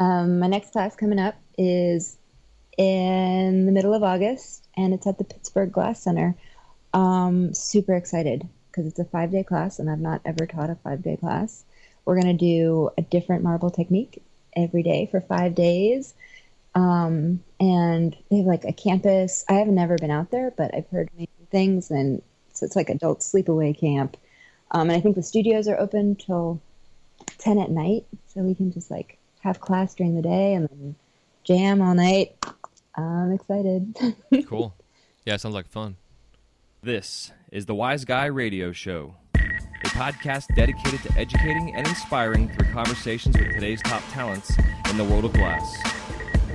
My next class coming up is in the middle of August, and it's at the Pittsburgh Glass Center. Super excited because it's a 5-day class, and I've not ever taught a 5-day class. We're going to do a different marble technique every day for 5 days. And they have like a campus. I have never been out there, but I've heard amazing things. And so it's like adult sleepaway camp. And I think the studios are open till 10 at night. So we can just like have class during the day and then jam all night. I'm excited. Cool. Yeah, sounds like fun. This is the Wise Guy Radio Show, a podcast dedicated to educating and inspiring through conversations with today's top talents in the world of glass.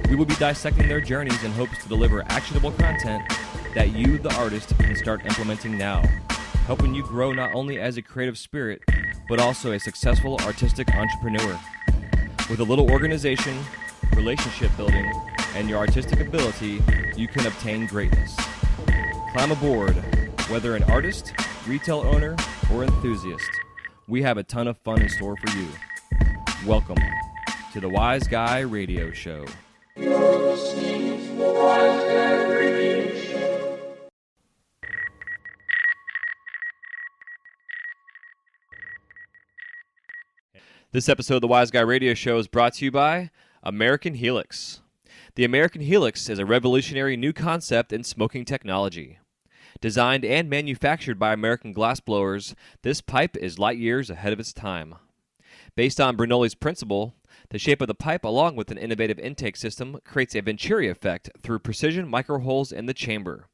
We will be dissecting their journeys in hopes to deliver actionable content that you, the artist, can start implementing now, helping you grow not only as a creative spirit, but also a successful artistic entrepreneur. With a little organization, relationship building, and your artistic ability, you can obtain greatness. Climb aboard, whether an artist, retail owner, or enthusiast. We have a ton of fun in store for you. Welcome to the Wise Guy Radio Show. You're listening to the Wise Guy Radio Show. This episode of the Wise Guy Radio Show is brought to you by American Helix. The American Helix is a revolutionary new concept in smoking technology. Designed and manufactured by American glassblowers, this pipe is light years ahead of its time. Based on Bernoulli's principle, the shape of the pipe, along with an innovative intake system, creates a Venturi effect through precision microholes in the chamber,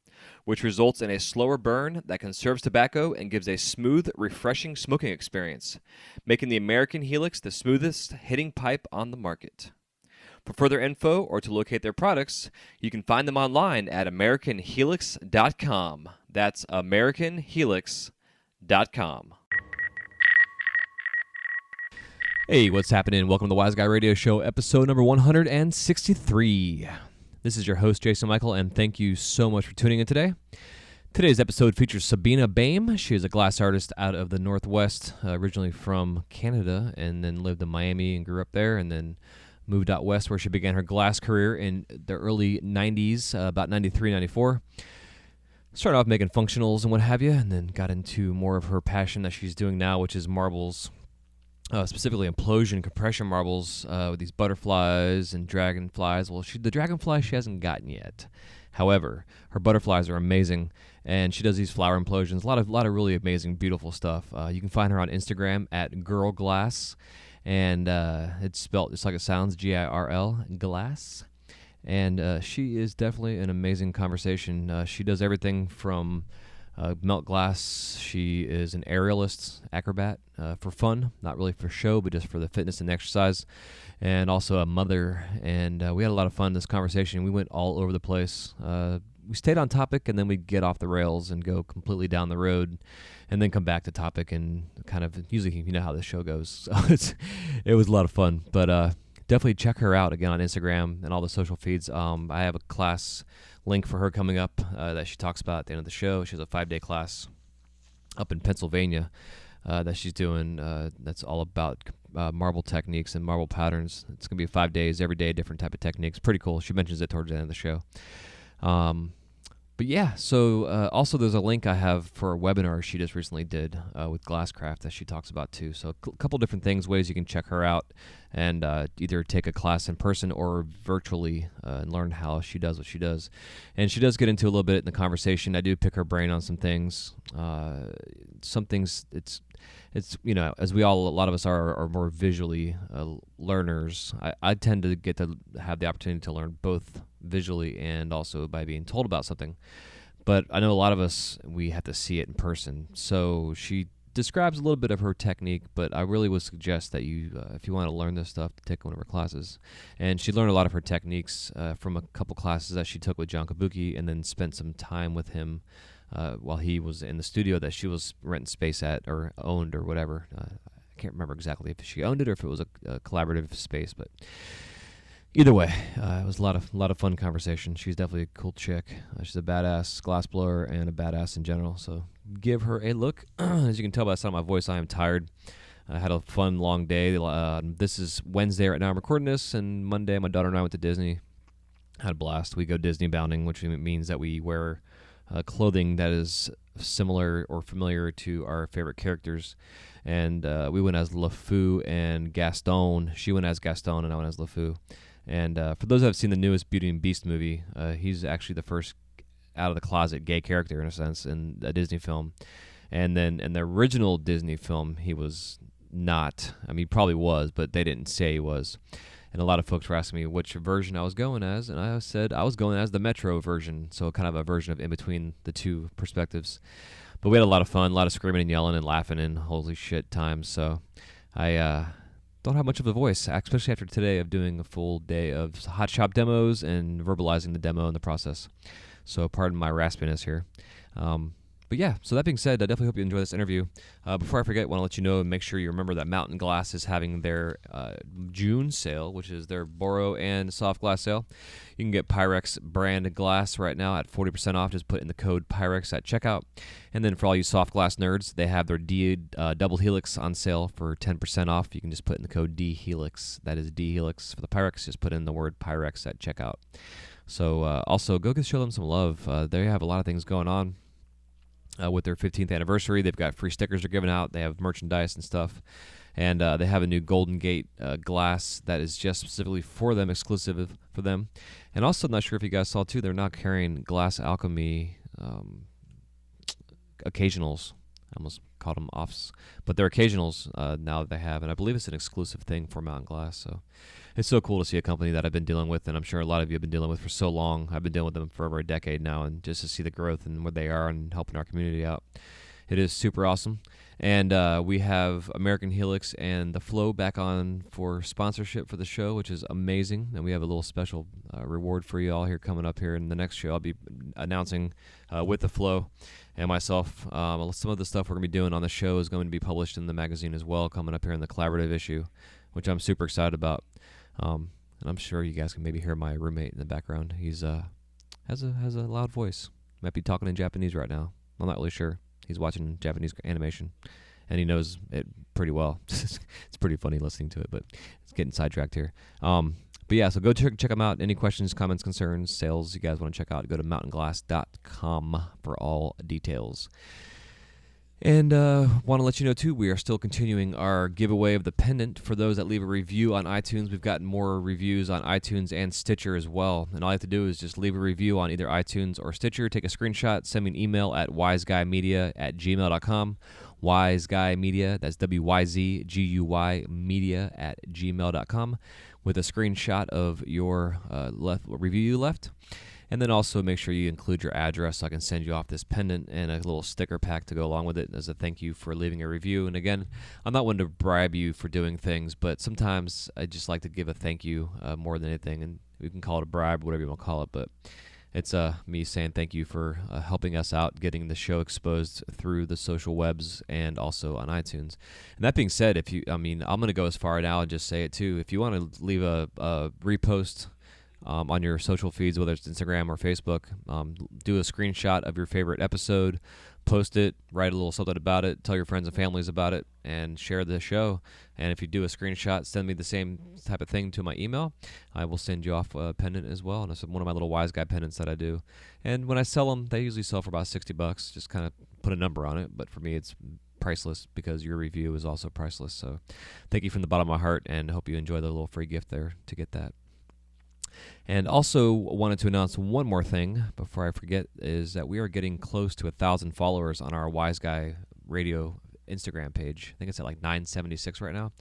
which results in a slower burn that conserves tobacco and gives a smooth, refreshing smoking experience, making the American Helix the smoothest hitting pipe on the market. For further info or to locate their products, you can find them online at AmericanHelix.com. That's AmericanHelix.com. Hey, what's happening? Welcome to the Wise Guy Radio Show, episode number 163. This is your host, Jason Michael, and thank you so much for tuning in today. Today's episode features Sabina Boehm. She is a glass artist out of the Northwest, originally from Canada, and then lived in Miami and grew up there, and then moved out west where she began her glass career in the early 90s, about 93, 94. Started off making functionals and what have you, and then got into more of her passion that she's doing now, which is marbles. Specifically implosion compression marbles with these butterflies and dragonflies. Well, the dragonfly she hasn't gotten yet. However, her butterflies are amazing, and she does these flower implosions. A lot of really amazing, beautiful stuff. You can find her on Instagram at Girl Glass, and it's spelled just like it sounds, Girl, glass. And she is definitely an amazing conversation. She does everything from melt glass. She is an aerialist, acrobat, for fun, not really for show, but just for the fitness and exercise, and also a mother. And we had a lot of fun in this conversation. We went all over the place. We stayed on topic, and then we'd get off the rails and go completely down the road, and then come back to topic, and kind of, usually you know how this show goes. So it was a lot of fun. But definitely check her out again on Instagram and all the social feeds. I have a class link for her coming up that she talks about at the end of the show. She has a 5-day class up in Pennsylvania that she's doing that's all about marble techniques and marble patterns. It's going to be 5 days, every day, different type of techniques. Pretty cool. She mentions it towards the end of the show. But yeah, so also there's a link I have for a webinar she just recently did with Glasscraft that she talks about too. So a couple different things, ways you can check her out and either take a class in person or virtually and learn how she does what she does. And she does get into a little bit in the conversation. I do pick her brain on some things. Some things it's you know, as a lot of us are more visually learners. I tend to get to have the opportunity to learn both visually and also by being told about something. But I know a lot of us, we have to see it in person. So she describes a little bit of her technique, but I really would suggest that you, if you want to learn this stuff, to take one of her classes. And she learned a lot of her techniques from a couple classes that she took with John Kabuki, and then spent some time with him while he was in the studio that she was renting space at or owned or whatever. I can't remember exactly if she owned it or if it was a collaborative space, but either way, it was a lot of fun conversation. She's definitely a cool chick. She's a badass glassblower and a badass in general. So give her a look. As you can tell by the sound of my voice, I am tired. I had a fun long day. This is Wednesday right now. I'm recording this, and Monday my daughter and I went to Disney. Had a blast. We go Disney bounding, which means that we wear clothing that is similar or familiar to our favorite characters. And we went as LeFou and Gaston. She went as Gaston, and I went as LeFou. And for those that have seen the newest Beauty and Beast movie, he's actually the first out of the closet gay character in a sense in a Disney film. And then in the original Disney film, he was not. I mean, he probably was, but they didn't say he was. And a lot of folks were asking me which version I was going as, and I said I was going as the Metro version, so kind of a version of in between the two perspectives. But we had a lot of fun, a lot of screaming and yelling and laughing and holy shit times. So I don't have much of a voice, especially after today of doing a full day of hot shop demos and verbalizing the demo in the process. So pardon my raspiness here. But yeah, so that being said, I definitely hope you enjoy this interview. Before I forget, I want to let you know and make sure you remember that Mountain Glass is having their June sale, which is their Boro and soft glass sale. You can get Pyrex brand glass right now at 40% off. Just put in the code Pyrex at checkout. And then for all you soft glass nerds, they have their double helix on sale for 10% off. You can just put in the code D Helix. That is D Helix for the Pyrex. Just put in the word Pyrex at checkout. So also go show them some love. They have a lot of things going on. With their 15th anniversary, they've got free stickers they're giving out. They have merchandise and stuff. And they have a new Golden Gate glass that is just specifically for them, exclusive for them. And also, I'm not sure if you guys saw, too, they're now carrying Glass Alchemy occasionals. I almost called them offs. But they're occasionals now that they have. And I believe it's an exclusive thing for Mountain Glass. So it's so cool to see a company that I've been dealing with, and I'm sure a lot of you have been dealing with for so long. I've been dealing with them for over a decade now, and just to see the growth and where they are and helping our community out, it is super awesome. And we have American Helix and The Flow back on for sponsorship for the show, which is amazing. And we have a little special reward for you all here coming up here in the next show. I'll be announcing with The Flow and myself. Some of the stuff we're going to be doing on the show is going to be published in the magazine as well, coming up here in the collaborative issue, which I'm super excited about. And I'm sure you guys can maybe hear my roommate in the background. He's has a loud voice. Might be talking in Japanese right now. I'm not really sure. He's watching Japanese animation, and he knows it pretty well. It's pretty funny listening to it, but it's getting sidetracked here. But yeah, so go check them out. Any questions, comments, concerns, sales you guys want to check out, go to mountainglass.com for all details. And want to let you know, too, we are still continuing our giveaway of the pendant. For those that leave a review on iTunes, we've gotten more reviews on iTunes and Stitcher as well. And all you have to do is just leave a review on either iTunes or Stitcher. Take a screenshot, send me an email at wiseguymedia@gmail.com. Wiseguymedia, that's WYZGUY media@gmail.com, with a screenshot of your review you left. And then also make sure you include your address so I can send you off this pendant and a little sticker pack to go along with it as a thank you for leaving a review. And again, I'm not one to bribe you for doing things, but sometimes I just like to give a thank you more than anything. And we can call it a bribe, whatever you want to call it. But it's me saying thank you for helping us out, getting the show exposed through the social webs and also on iTunes. And that being said, I'm going to go as far now and just say it too. If you want to leave a repost on your social feeds, whether it's Instagram or Facebook, do a screenshot of your favorite episode, post it, write a little something about it, tell your friends and families about it, and share the show. And if you do a screenshot, send me the same type of thing to my email. I will send you off a pendant as well. And it's one of my little Wise Guy pendants that I do. And when I sell them, they usually sell for about $60. Just kind of put a number on it. But for me, it's priceless because your review is also priceless. So thank you from the bottom of my heart, and hope you enjoy the little free gift there to get that. And also wanted to announce one more thing before I forget, is that we are getting close to 1,000 followers on our Wise Guy Radio Instagram page. I think it's at like 976 right now.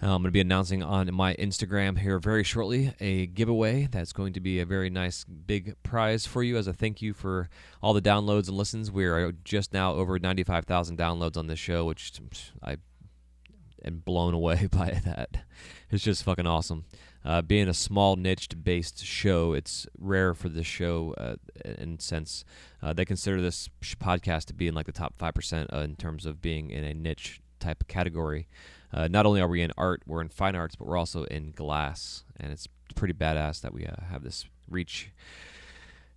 I'm going to be announcing on my Instagram here very shortly a giveaway that's going to be a very nice big prize for you as a thank you for all the downloads and listens. We are just now over 95,000 downloads on this show, which I am blown away by that. It's just fucking awesome. Being a small niched-based show, it's rare for this show in sense. They consider this podcast to be in like the top 5% in terms of being in a niche type of category. Not only are we in art, we're in fine arts, but we're also in glass, and it's pretty badass that we have this reach.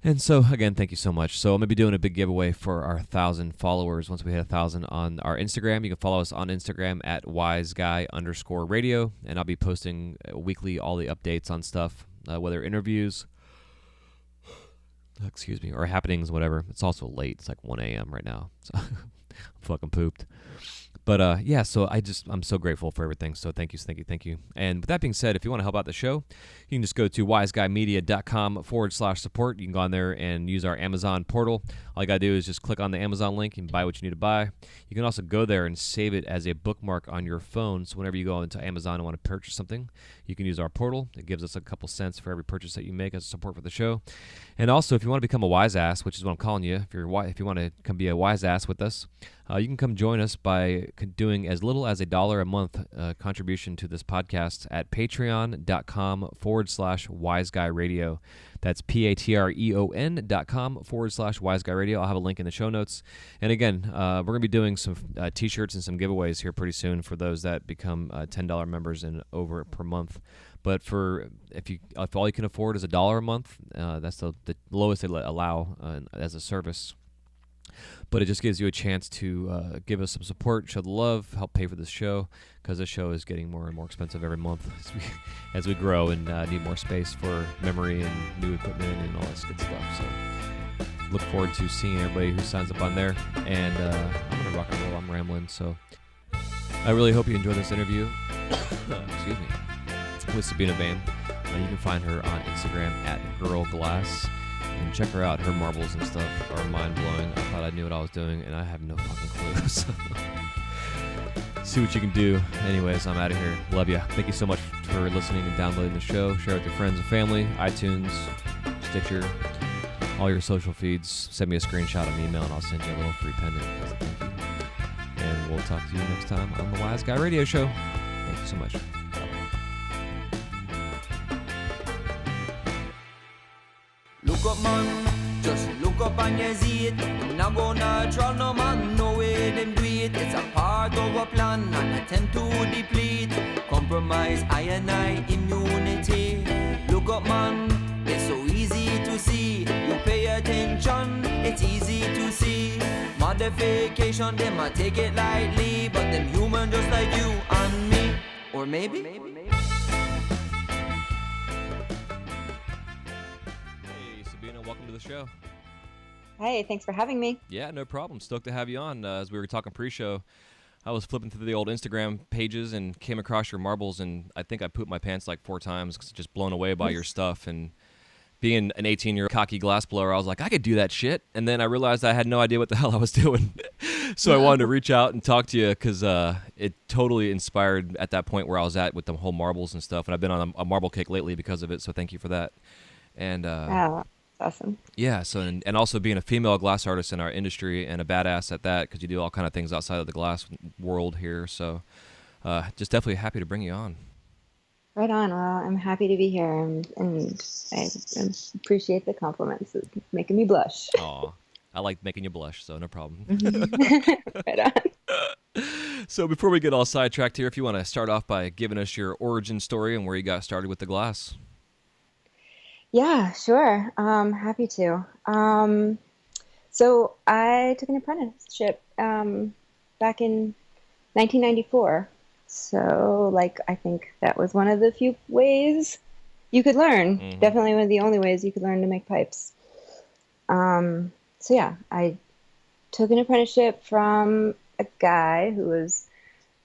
And so, again, thank you so much. So I'm going to be doing a big giveaway for our 1,000 followers once we hit 1,000 on our Instagram. You can follow us on Instagram at wiseguy_radio, and I'll be posting weekly all the updates on stuff, whether interviews, or happenings, whatever. It's also late. It's like 1 a.m. right now, so I'm fucking pooped. But yeah, so I'm so grateful for everything. So thank you. And with that being said, if you want to help out the show, you can just go to wiseguymedia.com/support. You can go on there and use our Amazon portal. All you got to do is just click on the Amazon link and buy what you need to buy. You can also go there and save it as a bookmark on your phone. So whenever you go into Amazon and want to purchase something, you can use our portal. It gives us a couple cents for every purchase that you make as support for the show. And also, if you want to become a wise ass, which is what I'm calling you, if you want to come be a wise ass with us, you can come join us by doing as little as $1 a month contribution to this podcast at patreon.com/wiseguyradio. That's patreon.com/wiseguyradio. I'll have a link in the show notes. And again, we're going to be doing some t-shirts and some giveaways here pretty soon for those that become $10 members and over per month. But if all you can afford is $1 a month, that's the lowest they allow as a service. But it just gives you a chance to give us some support, show the love, help pay for this show, because this show is getting more and more expensive every month as we grow and need more space for memory and new equipment and all this good stuff. So look forward to seeing everybody who signs up on there. And I'm going to rock and roll. I'm rambling. So I really hope you enjoy this interview. Excuse me. With Sabina Boehm. You can find her on Instagram at girlglass. And check her out. Her marbles and stuff are mind-blowing. I thought I knew what I was doing, and I have no fucking clue. So see what you can do. Anyways, I'm out of here. Love ya. Thank you so much for listening and downloading the show. Share with your friends and family. iTunes, Stitcher, all your social feeds. Send me a screenshot of an email, and I'll send you a little free pendant as a thank you. And we'll talk to you next time on the Wise Guy Radio Show. Thank you so much. Look up, man, just look up and you see it. I'm not gonna try no man, no way them do it. It's a part of a plan, an attempt to deplete. Compromise, I and I, immunity. Look up, man, it's so easy to see. You pay attention, it's easy to see. Modification, them I take it lightly, but them human just like you and me. Or maybe? Welcome to the show. Hey, thanks for having me. Yeah, no problem. Stoked to have you on. As we were talking pre-show, I was flipping through the old Instagram pages and came across your marbles, and I think I pooped my pants like 4 times because just blown away by your stuff. And being an 18-year-old cocky glass blower, I was like, I could do that shit. And then I realized I had no idea what the hell I was doing. So I wanted to reach out and talk to you because it totally inspired at that point where I was at with the whole marbles and stuff. And I've been on a marble kick lately because of it, so thank you for that. And awesome. Yeah, so and also being a female glass artist in our industry and a badass at that because you do all kind of things outside of the glass world here. So just definitely happy to bring you on. Right on. Well, I'm happy to be here, and I appreciate the compliments. It's making me blush. Aw, I like making you blush, so no problem. Right on. So before we get all sidetracked here, if you want to start off by giving us your origin story and where you got started with the glass. Yeah, sure. Happy to. So I took an apprenticeship back in 1994. So, I think that was one of the few ways you could learn. Mm-hmm. Definitely one of the only ways you could learn to make pipes. So yeah, I took an apprenticeship from a guy who was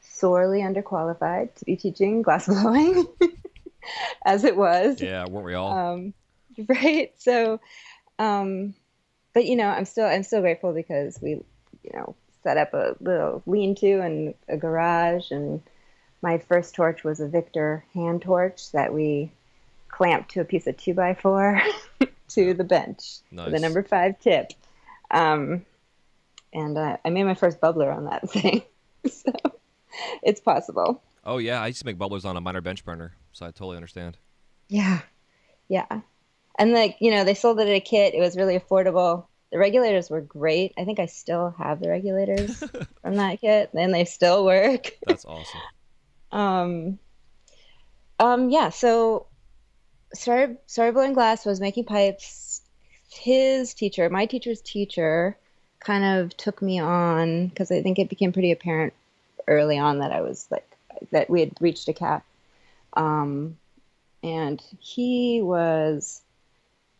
sorely underqualified to be teaching glass blowing. As it was. Yeah, weren't we all? Right. So, but I'm still grateful because we, set up a little lean-to and a garage, and my first torch was a Victor hand torch that we clamped to a piece of 2x4 to the bench. Nice. With a number 5 tip. And I made my first bubbler on that thing. So it's possible. Oh yeah, I used to make bubblers on a minor bench burner, so I totally understand. Yeah. And they sold it at a kit. It was really affordable. The regulators were great. I think I still have the regulators from that kit, and they still work. That's awesome. Yeah. So started blowing glass. Was making pipes his teacher, my teacher's teacher, kind of took me on because I think it became pretty apparent early on that I was like that we had reached a cap. Um, and he was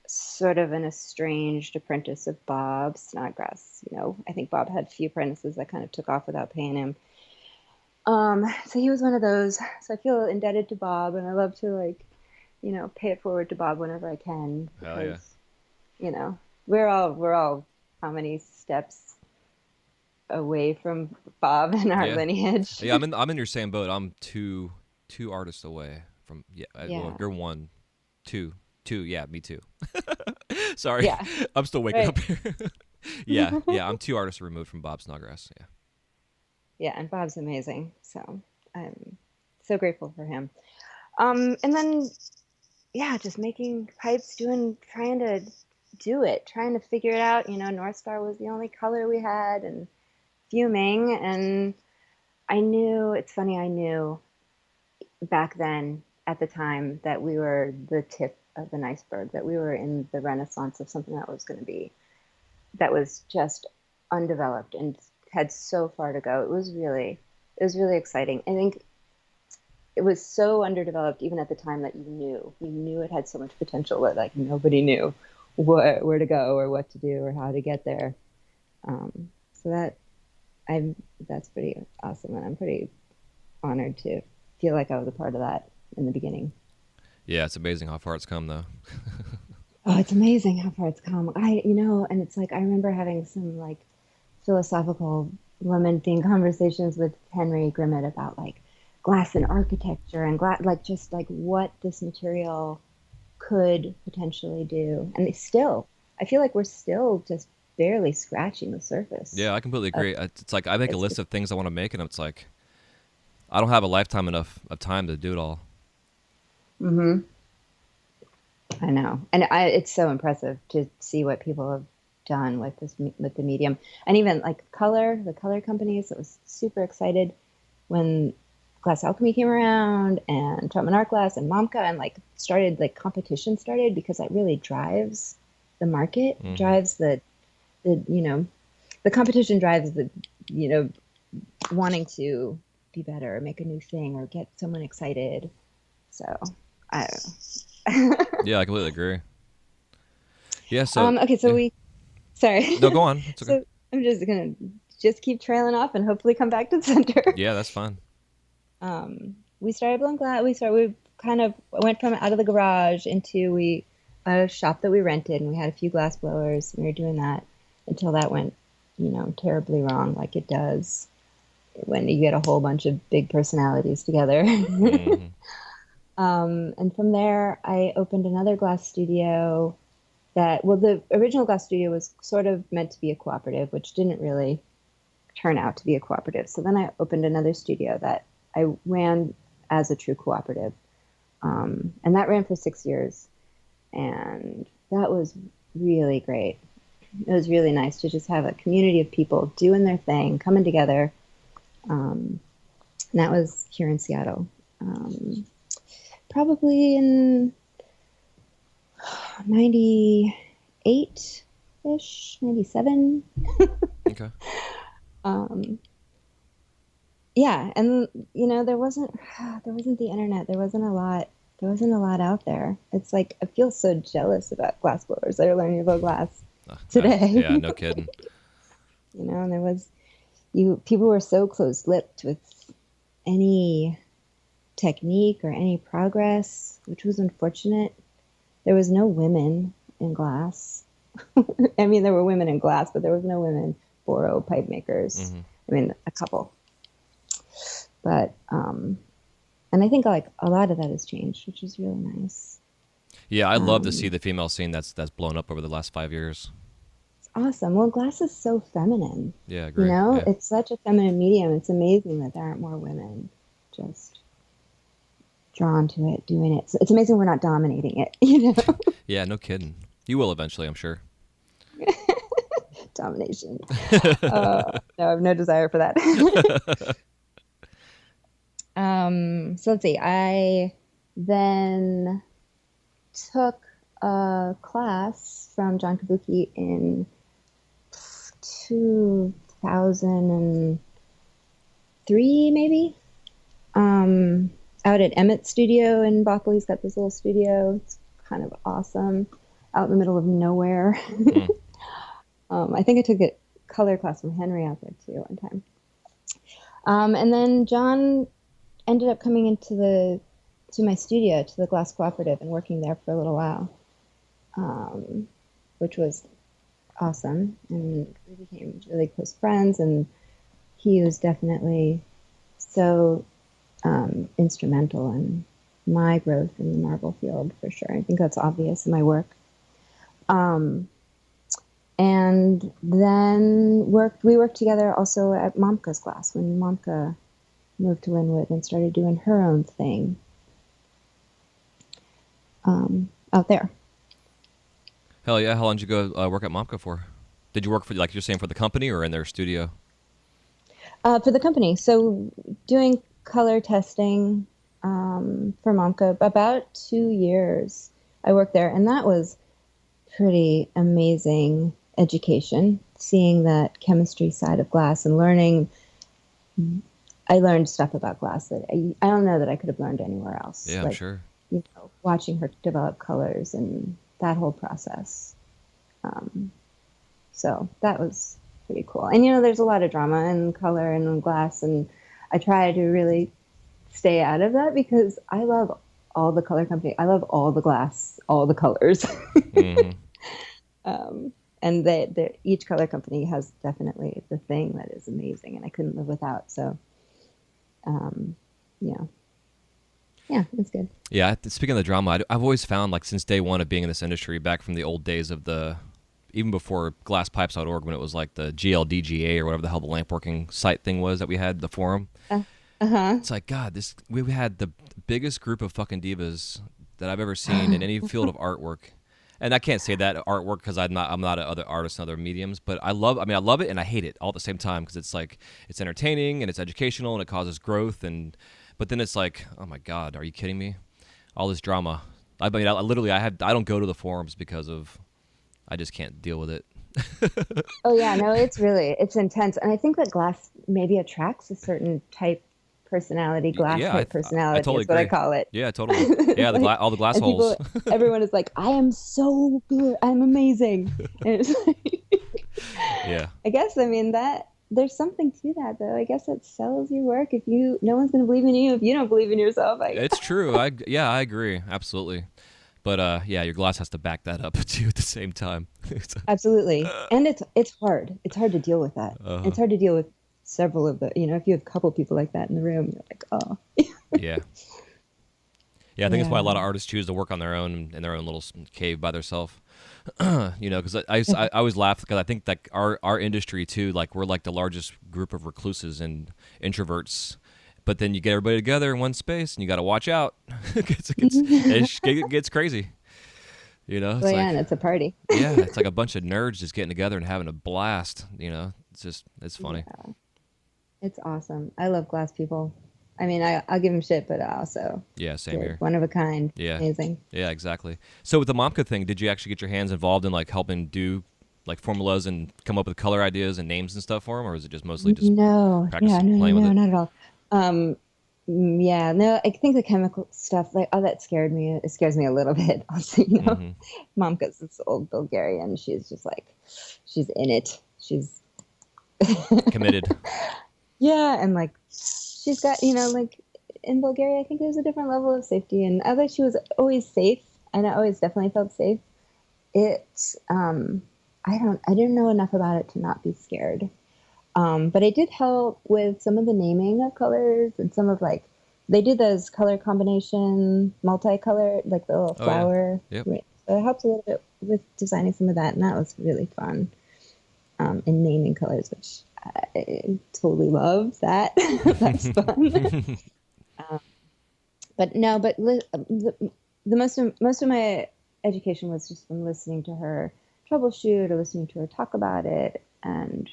sort of an estranged apprentice of Bob Snodgrass. I think Bob had a few apprentices that kind of took off without paying him. So he was one of those. So I feel indebted to Bob, and I love to pay it forward to Bob whenever I can Hell yeah. because, we're all how many steps away from Bob in our Yeah. lineage. Yeah, I'm in your same boat. I'm two artists away from well, Yeah. you're one, two, yeah, me too. Sorry. Yeah. I'm still waking Right. up here. Yeah, I'm 2 artists removed from Bob Snodgrass. Yeah. Yeah, and Bob's amazing. So I'm so grateful for him. And then yeah, just making pipes, trying to do it, trying to figure it out. North Star was the only color we had, and fuming. And it's funny, I knew back then at the time that we were the tip of an iceberg, that we were in the renaissance of something that was just undeveloped and had so far to go. It was really exciting. I think it was so underdeveloped even at the time that you knew it had so much potential that like nobody knew where to go or what to do or how to get there. So that's pretty awesome, and I'm pretty honored to feel like I was a part of that in the beginning. Yeah, it's amazing how far it's come, though. Oh, it's amazing how far it's come. And it's like I remember having some like philosophical lamenting conversations with Henry Grimmett about like glass and architecture and glass, like just like what this material could potentially do. And I feel like we're still just barely scratching the surface. Yeah, I completely agree. It's like I make a list of things I want to make, and it's like I don't have a lifetime enough of time to do it all. Mm-hmm. I know, and it's so impressive to see what people have done with the medium, and even like the color companies. I was super excited when Glass Alchemy came around, and Troutman Art Glass, and Momka, and competition started because that really drives the market, drives the competition drives the wanting to be better or make a new thing or get someone excited. So I don't know. Yeah, I completely agree. Yeah, so okay, so yeah. sorry. No, go on. It's okay. So I'm just gonna keep trailing off and hopefully come back to the center. Yeah, that's fine. We started blowing glass. We kind of went from out of the garage into a shop that we rented, and we had a few glass blowers. We were doing that until that went, terribly wrong, like it does when you get a whole bunch of big personalities together. Mm-hmm. And from there, I opened another glass studio the original glass studio was sort of meant to be a cooperative, which didn't really turn out to be a cooperative. So then I opened another studio that I ran as a true cooperative. And that ran for 6 years. And that was really great. It was really nice to just have a community of people doing their thing, coming together. And that was here in Seattle. Probably in 98-ish, 97. Okay. Yeah, and there wasn't the internet. There wasn't a lot out there. It's like I feel so jealous about glass blowers that are learning to blow glass today. Yeah, no kidding. And people were so close-lipped with any technique or any progress, which was unfortunate. There was no women in glass. I mean, there were women in glass, but there was no women Boro pipe makers. Mm-hmm. I mean, a couple. But, and I think like a lot of that has changed, which is really nice. Yeah, I'd love to see the female scene that's blown up over the last 5 years. It's awesome. Well, glass is so feminine. Yeah, great. Yeah. It's such a feminine medium. It's amazing that there aren't more women just drawn to it, doing it. So it's amazing we're not dominating it, Yeah, no kidding. You will eventually, I'm sure. Domination. No, I have no desire for that. So let's see. I then took a class from John Kabuki in 2003, maybe. Out at Emmett's studio in Bothell. He's got this little studio. It's kind of awesome, out in the middle of nowhere. Mm. I think I took a color class from Henry out there too one time. And then John ended up coming to my studio, to the Glass Cooperative, and working there for a little while, which was awesome. And we became really close friends, and he was definitely so instrumental in my growth in the marble field, for sure. I think that's obvious in my work. And then we worked together also at Momka's class when Momka moved to Linwood and started doing her own thing out there. Hell yeah! How long did you go work at Momka for? Did you work for, like you're saying, for the company or in their studio? For the company. So doing color testing for Momka, about 2 years I worked there, and that was pretty amazing education, seeing that chemistry side of glass and learning. I learned stuff about glass that I don't know that I could have learned anywhere else. Yeah, I'm sure. Watching her develop colors and that whole process. So that was pretty cool. And there's a lot of drama in color and in glass, and I try to really stay out of that because I love all the color company. I love all the glass, all the colors. Mm-hmm. And each color company has definitely the thing that is amazing, and I couldn't live without. So, yeah, it's good. Yeah, speaking of the drama, I've always found, like, since day one of being in this industry, back from the old days of even before glasspipes.org, when it was like the GLDGA or whatever the hell the lampworking site thing was that we had, the forum. It's like, God, we had the biggest group of fucking divas that I've ever seen in any field of artwork. And I can't say that artwork because I'm not other artists in other mediums, but I love it and I hate it all at the same time, because it's like, it's entertaining and it's educational and it causes growth, but then it's like, oh my God, are you kidding me? All this drama. I don't go to the forums because I just can't deal with it. Oh yeah, no, it's intense, and I think that glass maybe attracts a certain type personality, type personality. I totally is what agree. I call it. Yeah, totally. Yeah, all the glass holes. Everyone is like, I am so good, I'm amazing. And it's like, yeah. I guess that there's something to that, though. I guess it sells your work. No one's gonna believe in you if you don't believe in yourself. It's true. I agree, absolutely. But your glass has to back that up too at the same time. Absolutely, and it's hard. It's hard to deal with that. It's hard to deal with several of the. If you have a couple people like that in the room, you're like, oh. Yeah. Yeah, I think it's why a lot of artists choose to work on their own in their own little cave by themselves. Because I always laugh because I think that our industry too, like, we're like the largest group of recluses and introverts. But then you get everybody together in one space, and you got to watch out. It gets crazy. It's and it's a party. Yeah, it's like a bunch of nerds just getting together and having a blast. It's funny. Yeah. It's awesome. I love glass people. I'll give them shit, but I also same here. One of a kind. Yeah, amazing. Yeah, exactly. So with the Momka thing, did you actually get your hands involved in, like, helping do, like, formulas and come up with color ideas and names and stuff for them, or is it just mostly just practicing playing with it? No, not at all. No, I think the chemical stuff, like, that scared me. It scares me a little bit. Also, Momka's this old Bulgarian. She's just like, she's in it. She's committed. Yeah, and like, she's got, like, in Bulgaria, I think there's a different level of safety, and although she was always safe, and I always definitely felt safe, I didn't know enough about it to not be scared. But I did help with some of the naming of colors and some of, like, they did those color combination, multicolor, like the little flower. Yeah. Yep. So it helped a little bit with designing some of that, and that was really fun. And naming colors, which I totally love that. That's fun. The most of my education was just from listening to her troubleshoot or listening to her talk about it, and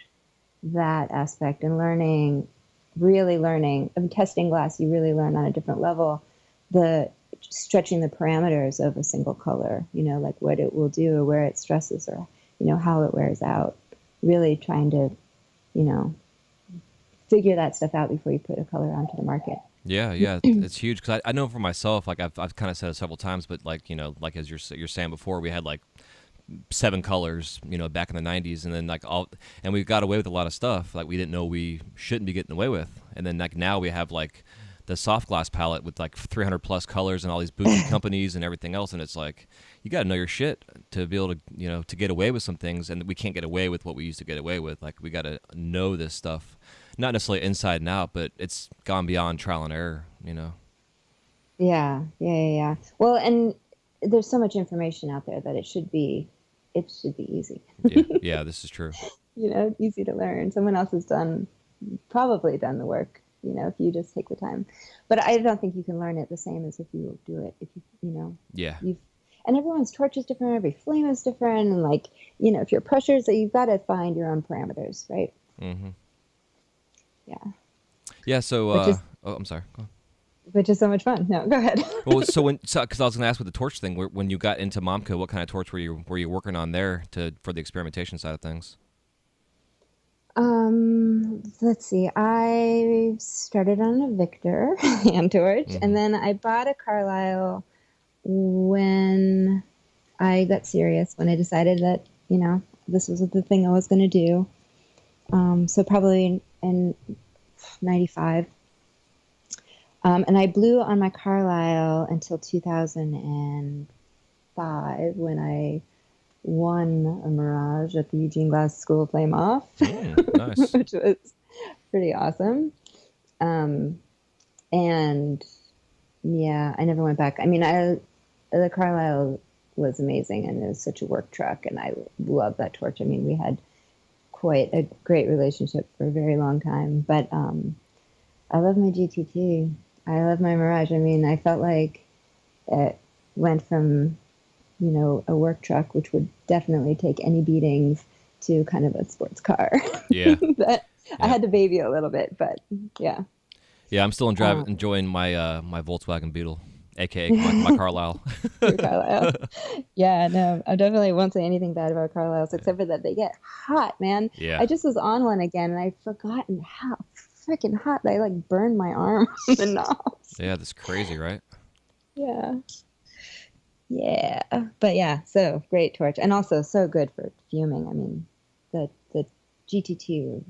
that aspect, and really learning. Testing glass, you really learn on a different level the stretching the parameters of a single color, like what it will do or where it stresses or, how it wears out. Really trying to, you know, figure that stuff out before you put a color onto the market. Yeah, it's huge because I know for myself, like I've kind of said it several times, but like like as you're saying before, we had like 7 colors, back in the '90s, and then and we got away with a lot of stuff like we didn't know we shouldn't be getting away with, and then like now we have like the soft glass palette with like 300 plus colors and all these boutique companies and everything else, and it's like you got to know your shit to be able to to get away with some things, and we can't get away with what we used to get away with. Like we got to know this stuff. Not necessarily inside and out, but it's gone beyond trial and error, Yeah. Well, and there's so much information out there that it should be easy. Yeah, this is true. Easy to learn. Someone else has probably done the work, if you just take the time. But I don't think you can learn it the same as if you do it. If Yeah. And everyone's torch is different, every flame is different, and like, if your pressures, you've got to find your own parameters, right? Mm-hmm. Yeah. Yeah. So, I'm sorry. Go on. Which is so much fun. No, go ahead. Well, because I was going to ask with the torch thing, when you got into Momco, what kind of torch were you working on there for the experimentation side of things? Let's see. I started on a Victor hand torch, and then I bought a Carlisle when I got serious. When I decided that this was the thing I was going to do. So probably in '95. And I blew on my Carlisle until 2005 when I won a Mirage at the Eugene Glass School of Flame Off, nice. which was pretty awesome. And yeah, I never went back. I mean, the Carlisle was amazing, and it was such a work truck, and I love that torch. I mean, we had quite a great relationship for a very long time, but I love my GTT. I love my Mirage. I mean, I felt like it went from, a work truck, which would definitely take any beatings, to kind of a sports car. Yeah. I had to baby a little bit, but yeah. Yeah, I'm still enjoying my my Volkswagen Beetle, aka my Carlisle. Your Carlisle. Yeah, no, I definitely won't say anything bad about Carlisles, except for that they get hot, man. Yeah. I just was on one again, and I'd forgotten how freaking hot they like burned my arm on the knobs. Yeah, that's crazy, right? Yeah. But yeah, so great torch, and also so good for fuming. I mean, the GT2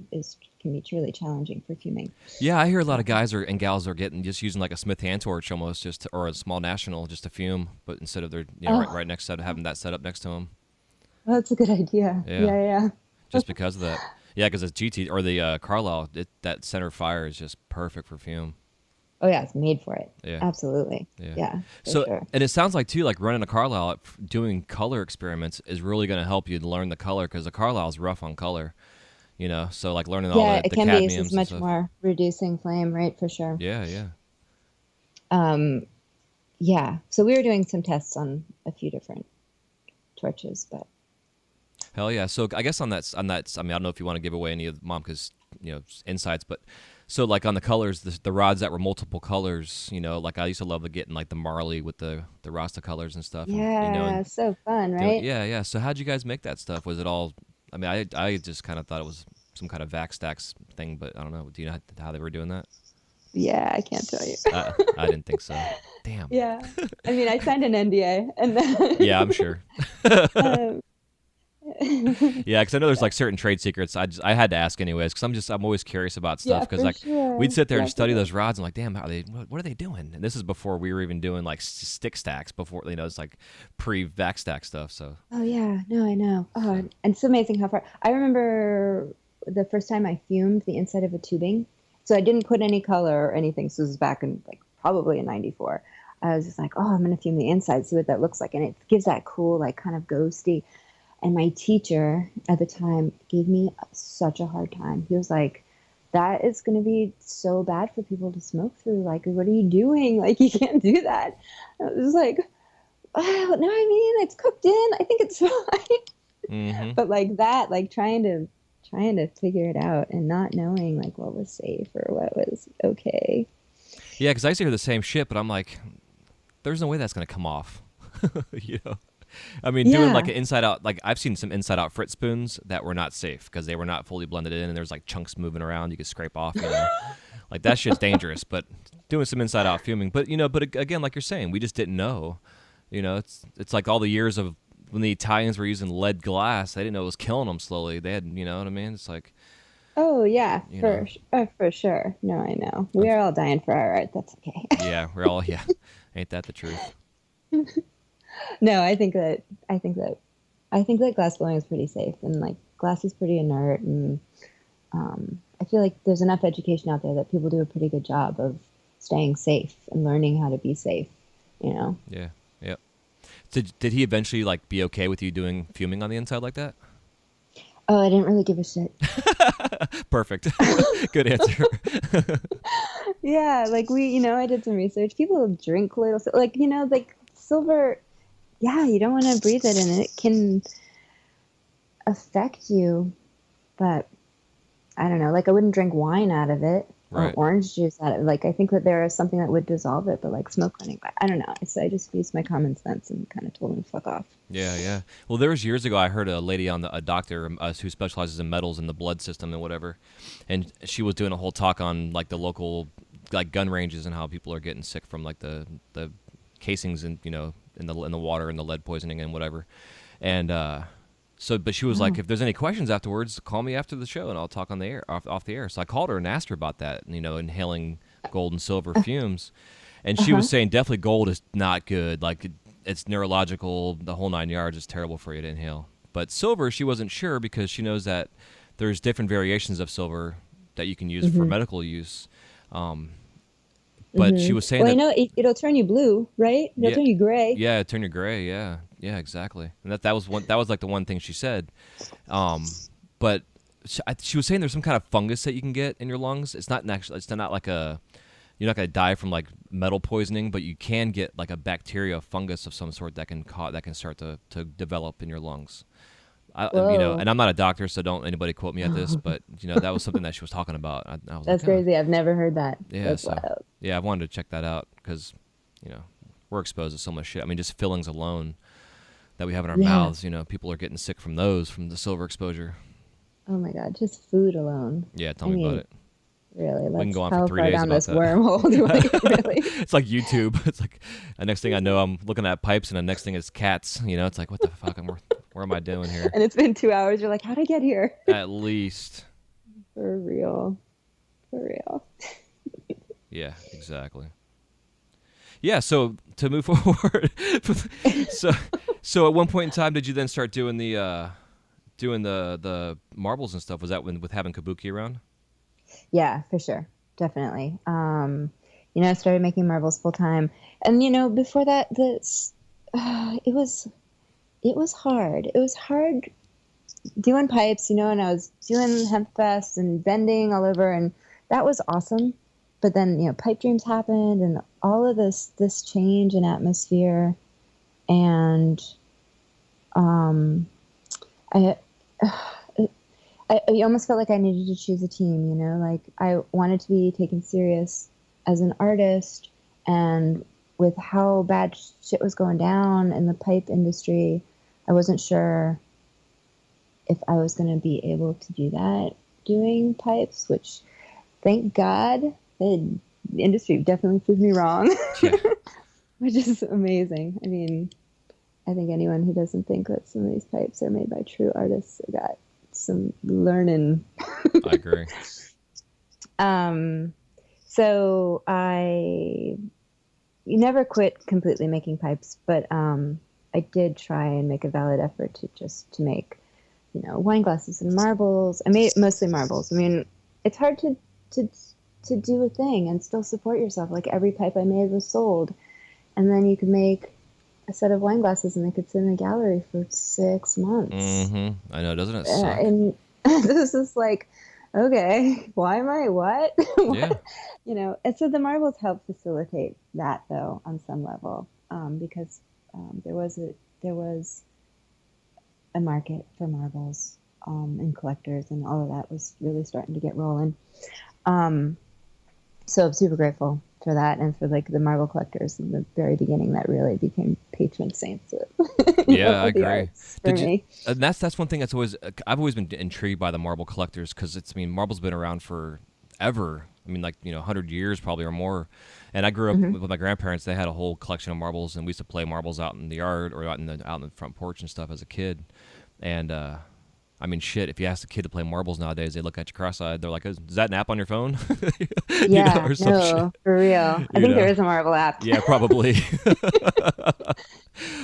can be truly challenging for fuming. Yeah, I hear a lot of guys and gals are just using like a Smith hand torch almost, or a small National just to fume, but instead of their right next to having that set up next to them. Well, that's a good idea. Yeah. Just because of that. Yeah, because the GT or the Carlisle, that center fire is just perfect for fume. Oh yeah, it's made for it. Yeah, absolutely. Yeah. So, sure. And it sounds like too, like running a Carlisle, doing color experiments is really going to help you learn the color, because the Carlisle is rough on color. So like learning all the it can cadmiums be it's much more reducing flame, right? For sure. Yeah. Yeah. So we were doing some tests on a few different torches, but. Hell yeah! So I guess on that, I mean, I don't know if you want to give away any of Momka's insights, but so like on the colors, the rods that were multiple colors, like I used to love getting like the Marley with the Rasta colors and stuff. Yeah, and, so fun, right? Yeah. So how'd you guys make that stuff? Was it all? I mean, I just kind of thought it was some kind of vac stacks thing, but I don't know. Do you know how they were doing that? Yeah, I can't tell you. I didn't think so. Damn. Yeah, I mean, I signed an NDA, and then. Yeah, I'm sure. Yeah, because I know there's like certain trade secrets. I had to ask anyways, because I'm always curious about stuff, because we'd sit there and study those rods and like, damn, what are they doing? And this is before we were even doing like stick stacks, before it's like pre-vac stack stuff. So. Oh yeah, no, I know. Oh, and it's amazing how far. I remember the first time I fumed the inside of a tubing. So I didn't put any color or anything. So this was back in like probably in '94. I was just like, oh, I'm gonna fume the inside, see what that looks like, and it gives that cool, like kind of ghosty. And my teacher at the time gave me such a hard time. He was like, that is going to be so bad for people to smoke through. Like, what are you doing? Like, you can't do that. I was like, oh, no, I mean, it's cooked in. I think it's fine. Mm-hmm. But like that, like trying to figure it out and not knowing like what was safe or what was okay. Yeah, because I used to hear the same shit, but I'm like, there's no way that's going to come off. You know, I mean, doing Yeah. like an inside out, like I've seen some inside out Fritz spoons that were not safe because they were not fully blended in, and there's like chunks moving around you could scrape off. You know, like that shit's dangerous. But doing some inside out fuming, but you know, but again, like you're saying, we just didn't know. You know, it's like all the years of when the Italians were using lead glass, they didn't know it was killing them slowly. They had, you know what I mean? It's like, Oh yeah, you know, for sure. No, I know. We are all dying for our art. That's okay. yeah, we're all, yeah, ain't that the truth? No, I think that glass blowing is pretty safe, and like glass is pretty inert, and I feel like there's enough education out there that people do a pretty good job of staying safe and learning how to be safe. You know. Yeah, yeah. Did he eventually like be okay with you doing fuming on the inside like that? Oh, I didn't really give a shit. Perfect. Good answer. Yeah, like I did some research. People drink little, like like silver. Yeah, you don't want to breathe it, and it can affect you. But I don't know. Like I wouldn't drink wine out of it or Right. orange juice out of it. Like I think that there is something that would dissolve it, but like smoke cleaning, I don't know. So I just used my common sense and kind of told him to fuck off. Yeah, yeah. Well, there was years ago I heard a lady on a doctor who specializes in metals in the blood system and whatever, and she was doing a whole talk on like the local like gun ranges and how people are getting sick from like the casings and in the water and the lead poisoning and whatever, and but she was like, if there's any questions afterwards, call me after the show and I'll talk on the air off the air. So I called her and asked her about that, inhaling gold and silver fumes, and she was saying definitely gold is not good. Like it's neurological, the whole 9 yards. Is terrible for you to inhale. But silver, she wasn't sure because she knows that there's different variations of silver that you can use for medical use. But she was saying Well, that, I know it'll turn you blue, right? It'll turn you gray. yeah, turn you gray. Yeah, yeah, exactly. And that was like the one thing she said. But she was saying there's some kind of fungus that you can get in your lungs. It's not like you're not gonna die from like metal poisoning, but you can get like a bacteria, fungus of some sort that can start to develop in your lungs. Whoa. And I'm not a doctor, so don't anybody quote me at this, but that was something that she was talking about. I was That's like, oh. crazy. I've never heard that. Yeah, That's so wild. yeah, I wanted to check that out because, we're exposed to so much shit. I mean, just fillings alone that we have in our Yeah. mouths. People are getting sick from those from the silver exposure. Oh my God, just food alone. Yeah, tell me about it. Really, We can go on how for 3 far days down about this that. wormhole do I really? It's like YouTube. It's like the next thing I know, I'm looking at pipes, and the next thing is cats. It's like, what the fuck? Where am I doing here? And it's been 2 hours. You're like, how'd I get here? At least. For real. For real. Yeah, exactly. Yeah, so to move forward, so at one point in time, did you then start doing the marbles and stuff? Was that with having Kabuki around? Yeah, for sure. Definitely. I started making marbles full time. And, before that, it was hard. It was hard doing pipes, and I was doing hemp fest and bending all over, and that was awesome. But then, pipe dreams happened and all of this change in atmosphere. And I almost felt like I needed to choose a team, like I wanted to be taken serious as an artist, and with how bad shit was going down in the pipe industry, I wasn't sure if I was going to be able to do that doing pipes, which thank God the industry definitely proved me wrong, Yeah. which is amazing. I mean, I think anyone who doesn't think that some of these pipes are made by true artists got some learning. I agree. So I never quit completely making pipes, but I did try and make a valid effort to make, wine glasses and marbles. I made mostly marbles. I mean, it's hard to do a thing and still support yourself. Like every pipe I made was sold, and then you could make a set of wine glasses and they could sit in a gallery for 6 months. Mm-hmm. I know, doesn't it suck? And this is like, okay, why am I what? Yeah. And so the marbles help facilitate that though on some level, because there was a market for marbles, and collectors, and all of that was really starting to get rolling. So I'm super grateful for that, and for like the marble collectors in the very beginning that really became patron saints of, Yeah, I of the agree. arts for me. And that's one thing that's always I've always been intrigued by the marble collectors because I mean marble's been around for ever. I mean, like 100 years probably or more. And I grew up Hmm. with my grandparents. They had a whole collection of marbles, and we used to play marbles out in the yard or out in the front porch and stuff as a kid. And I mean, shit. If you ask a kid to play marbles nowadays, they look at you cross-eyed. They're like, "Is that an app on your phone?" Yeah, Or some shit. no, for real. I You think there know. is a marble app. Yeah, probably.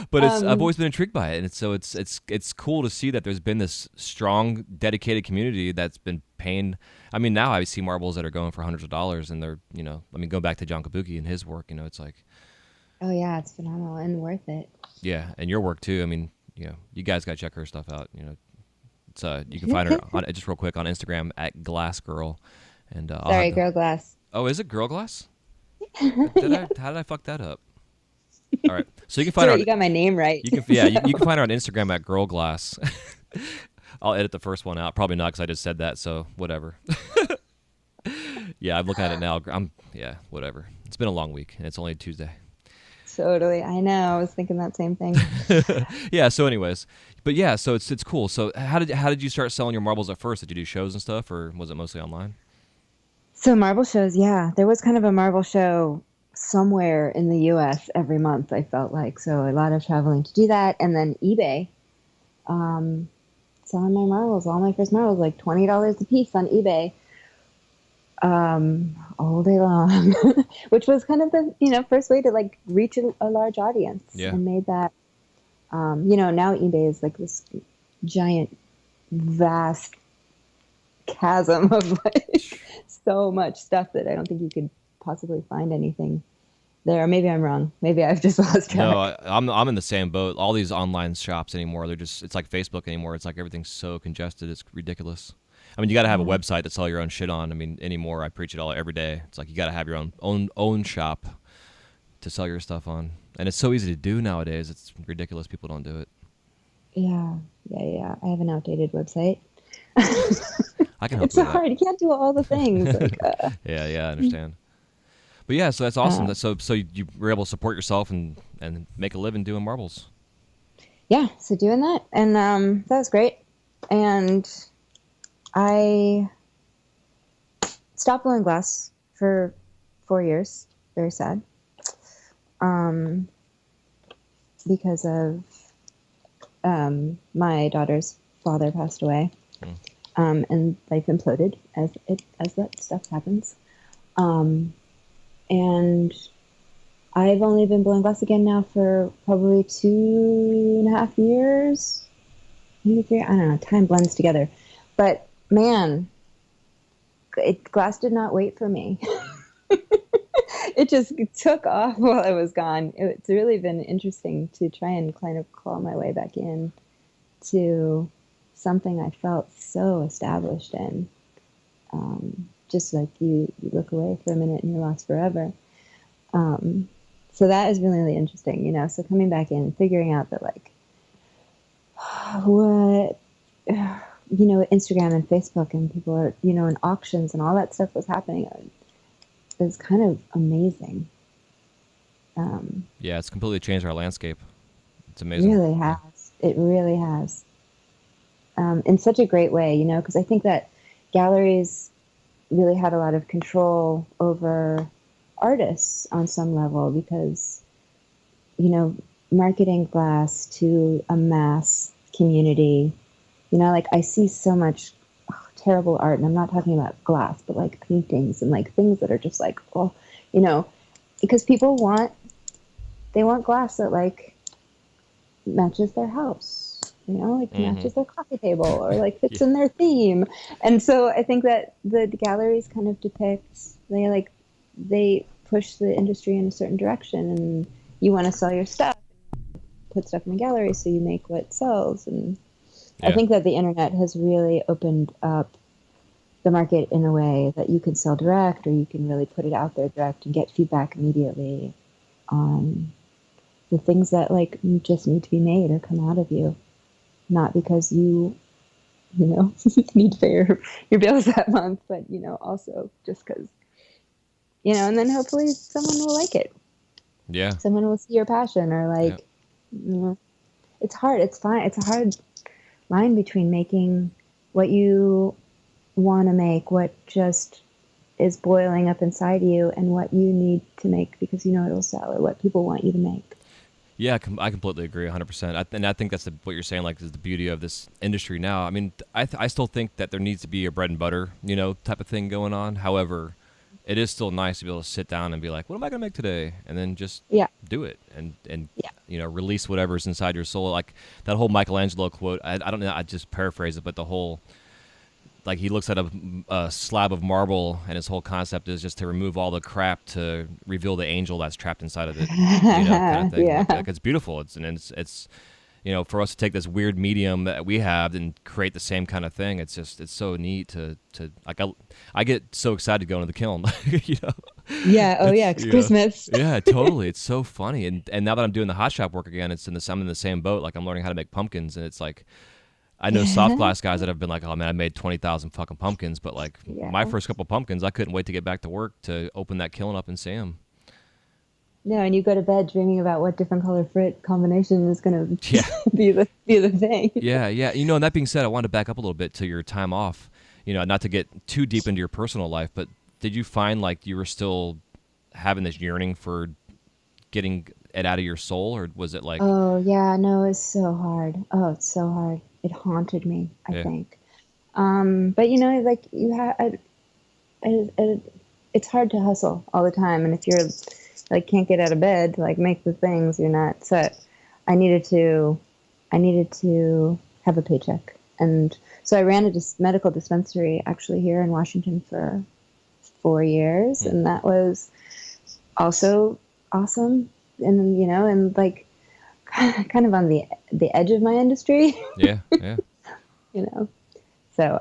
But I've um, always been intrigued by it, and it's cool to see that there's been this strong, dedicated community that's been paying. I mean, now I see marbles that are going for hundreds of dollars, and they're I mean, go back to John Kabuki and his work. It's like, oh yeah, it's phenomenal and worth it. yeah, and your work too. I mean, you guys got to check her stuff out. It's you can find her on just real quick on Instagram at Glass Girl, and I'll have Sorry, the. girl glass. Oh, is it Girl Glass? Yeah. How did I fuck that up? All right, so you can So find her on you got my name right. you can find her on Instagram at Girl Glass. I'll edit the first one out. Probably not because I just said that. So whatever. Yeah, I'm looking at it now. Whatever. It's been a long week and it's only Tuesday. Totally. I know. I was thinking that same thing. Yeah. So, anyways, but yeah, so it's cool. So how did you start selling your marbles at first? Did you do shows and stuff, or was it mostly online? So marble shows, yeah. There was kind of a marble show somewhere in the US every month, I felt like. So a lot of traveling to do that. And then eBay, um, selling my marbles, all my first marbles, like $20 a piece on eBay, all day long, which was kind of the, first way to like reach a large audience, Yeah. and made that, now eBay is like this giant, vast chasm of like so much stuff that I don't think you could possibly find anything there. Maybe I'm wrong. Maybe I've just lost track. No, I'm in the same boat. All these online shops anymore, it's like Facebook anymore. It's like everything's so congested. It's ridiculous. I mean, you got to have a website to sell your own shit on. I mean, anymore, I preach it all every day. It's like you got to have your own shop to sell your stuff on, and it's so easy to do nowadays. It's ridiculous. People don't do it. Yeah. I have an outdated website. I can help It's you so with that. hard. You can't do all the things. Like, Yeah, I understand. But yeah, so that's awesome. uh, So you were able to support yourself and make a living doing marbles. yeah, so doing that, and that was great. And I stopped blowing glass for 4 years. Very sad. Um, because of my daughter's father passed away, and life imploded as that stuff happens. Um, and I've only been blowing glass again now for probably 2.5 years, maybe 3. I don't know. Time blends together, but man, glass did not wait for me. It just took off while I was gone. It's really been interesting to try and kind of claw my way back in to something I felt so established in. Just like you look away for a minute and you're lost forever. So that is really, really interesting, So coming back in, figuring out that like what Instagram and Facebook and people are, and auctions and all that stuff was happening. Is kind of amazing. Yeah, it's completely changed our landscape. It's It amazing. really has. It really has. In such a great way, because I think that galleries really had a lot of control over artists on some level because, marketing glass to a mass community, like I see so much terrible art, and I'm not talking about glass, but like paintings and like things that are just like, because people want glass that like matches their house, like matches their coffee table or like fits in their theme. And so I think that the galleries kind of they push the industry in a certain direction, and you want to sell your stuff, put stuff in the gallery so you make what sells. And I think that the internet has really opened up the market in a way that you can sell direct, or you can really put it out there direct and get feedback immediately on the things that like just need to be made or come out of you, not because you need to pay your bills that month, but also just because you know, and then hopefully someone will like it. Yeah. Someone will see your passion, or like, you know, it's hard. It's fine. It's a hard line between making what you want to make, what just is boiling up inside you, and what you need to make because you know it'll sell, or what people want you to make. Yeah, I completely agree, 100%. And I think that's what you're saying. Like, is the beauty of this industry now. I mean, I still think that there needs to be a bread and butter, you know, type of thing going on. However, it is still nice to be able to sit down and be like, what am I gonna make today, and then just Yeah. do it and Yeah. you know, release whatever's inside your soul. Like that whole Michelangelo quote. I don't know. I just paraphrase it, but the whole, like, he looks at a slab of marble, and his whole concept is just to remove all the crap to reveal the angel that's trapped inside of it, you know, kind of thing. Yeah. Like it's beautiful. It's you know, for us to take this weird medium that we have and create the same kind of thing. It's so neat to like I get so excited to go into the kiln, you know. Yeah. Oh yeah. It's you know, Christmas. yeah, totally. It's so funny, and now that I'm doing the hot shop work again, I'm in the same boat. Like I'm learning how to make pumpkins, and it's like. I know soft glass guys that have been like, oh man, I made 20,000 fucking pumpkins, but like Yeah. my first couple pumpkins, I couldn't wait to get back to work to open that kiln up and see them. No, and you go to bed dreaming about what different color fruit combination is going to Yeah. be the thing. Yeah. You know, and that being said, I wanted to back up a little bit to your time off, you know, not to get too deep into your personal life, but did you find like you were still having this yearning for getting it out of your soul, or was it like, Oh yeah, no, it's so hard. Oh, it's so hard. It haunted me, I Yeah. think. But you know, like you have, it's hard to hustle all the time, and if you're like can't get out of bed to like make the things, you're not. So I needed to have a paycheck, and so I ran a medical dispensary actually here in Washington for 4 years, and that was also awesome. And you know, and like kind of on the edge of my industry, yeah. you know. So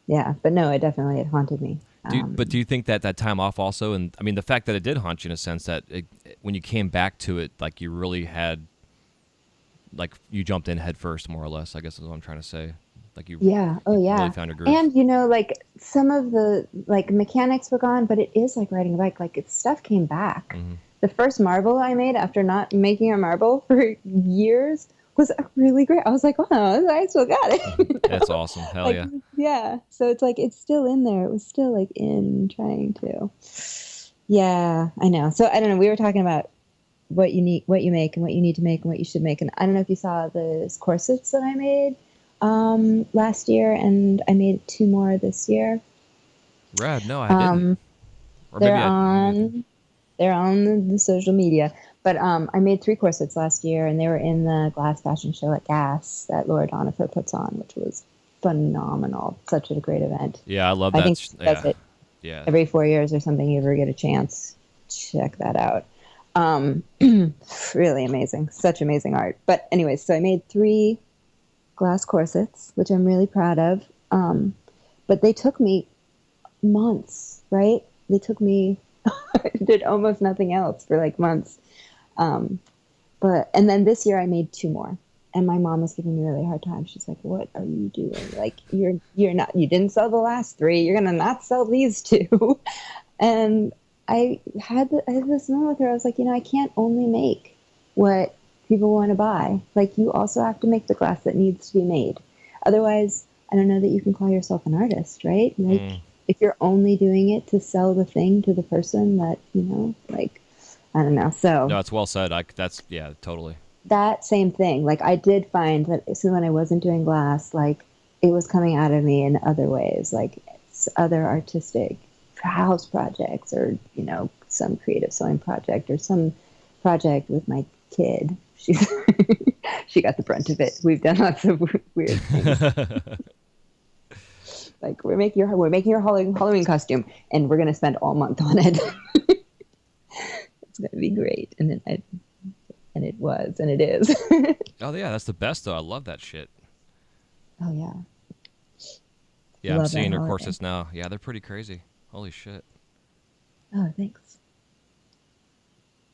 yeah, but no, it haunted me. But do you think that that time off also, and I mean the fact that it did haunt you in a sense that when you came back to it, like you really had, like you jumped in head first, more or less, I guess is what I'm trying to say. Like you, Yeah. Oh yeah. really found your groove. And you know, like some of the like mechanics were gone, but it is like riding a bike. Like it's stuff came back. Mm-hmm. The first marble I made after not making a marble for years was really great. I was like, wow, I still got it. That's awesome. Hell Like, yeah. yeah. So it's like it's still in there. It was still like in trying to. Yeah, I know. So I don't know. We were talking about what you make, and what you need to make, and what you should make. And I don't know if you saw the corsets that I made last year, and I made 2 more this year. Rad. No, I didn't. Or They're maybe on the social media. But I made 3 corsets last year, and they were in the glass fashion show at Gas that Laura Donifer puts on, which was phenomenal. Such a great event. Yeah, I love I that. think she does it Yeah. every 4 years or something. You ever get a chance, check that out. Really amazing. Such amazing art. But anyways, so I made 3 glass corsets, which I'm really proud of. But they took me months, right? They took me, I did almost nothing else for like months. And then this year I made 2 more, and my mom was giving me a really hard time. She's like, what are you doing? Like, you didn't sell the last 3. You're going to not sell these 2. And I had this moment with her. I was like, you know, I can't only make what people want to buy. Like, you also have to make the glass that needs to be made. Otherwise, I don't know that you can call yourself an artist, right? Like, if you're only doing it to sell the thing to the person that, you know, like, I don't know. So No, it's well said. Yeah, totally. that same thing. Like, I did find that so when I wasn't doing glass, like, it was coming out of me in other ways, like other artistic house projects, or, you know, some creative sewing project, or some project with my kid. She got the brunt of it. We've done lots of weird things. Like, we're making your Halloween costume, and we're gonna spend all month on it. It's gonna be great, and it was, and it is. Oh yeah, that's the best though. I love that shit. Oh yeah. Yeah, I'm Love seeing that her holiday. corsets now. Yeah, they're pretty crazy. Holy shit. Oh, thanks.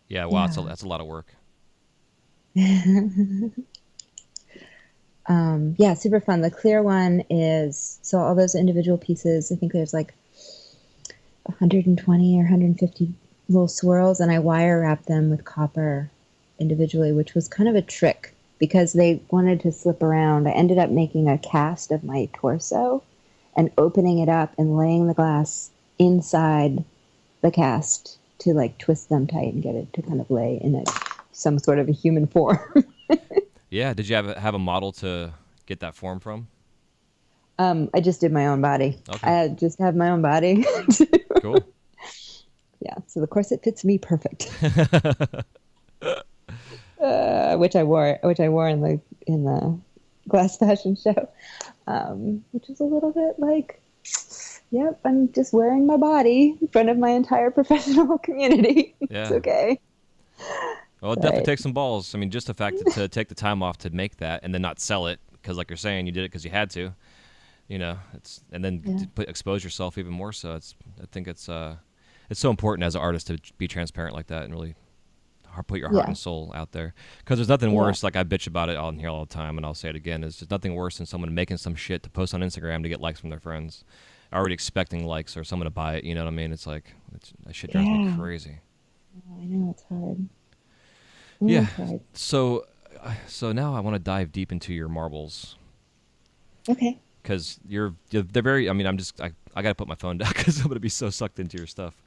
Yeah, wow, Yeah. that's a lot of work. Yeah, super fun. The clear one is, so all those individual pieces, I think there's like 120 or 150 little swirls, and I wire wrapped them with copper individually, which was kind of a trick because they wanted to slip around. I ended up making a cast of my torso and opening it up and laying the glass inside the cast to like twist them tight and get it to kind of lay in some sort of a human form. Yeah. Did you have a model to get that form from? I just did my own body. Okay. I just have my own body. Cool. Yeah, so the corset fits me perfect. Which I wore in the glass fashion show, which is a little bit like, yep, I'm just wearing my body in front of my entire professional community. Yeah. It's okay. Well, it definitely takes some balls. I mean, just the fact to take the time off to make that and then not sell it because, like you're saying, you did it because you had to. And then to expose yourself even more so. I think it's so important as an artist to be transparent like that and really put your heart and soul out there. Because there's nothing worse. Like I bitch about it on here all the time, and I'll say it again. There's nothing worse than someone making some shit to post on Instagram to get likes from their friends, already expecting likes or someone to buy it. You know what I mean? It's like that shit drives me crazy. Oh, I know it's hard. Yeah. It's hard. So now I want to dive deep into your marbles. Okay. Because they're very. I mean, I got to put my phone down because I'm gonna be so sucked into your stuff.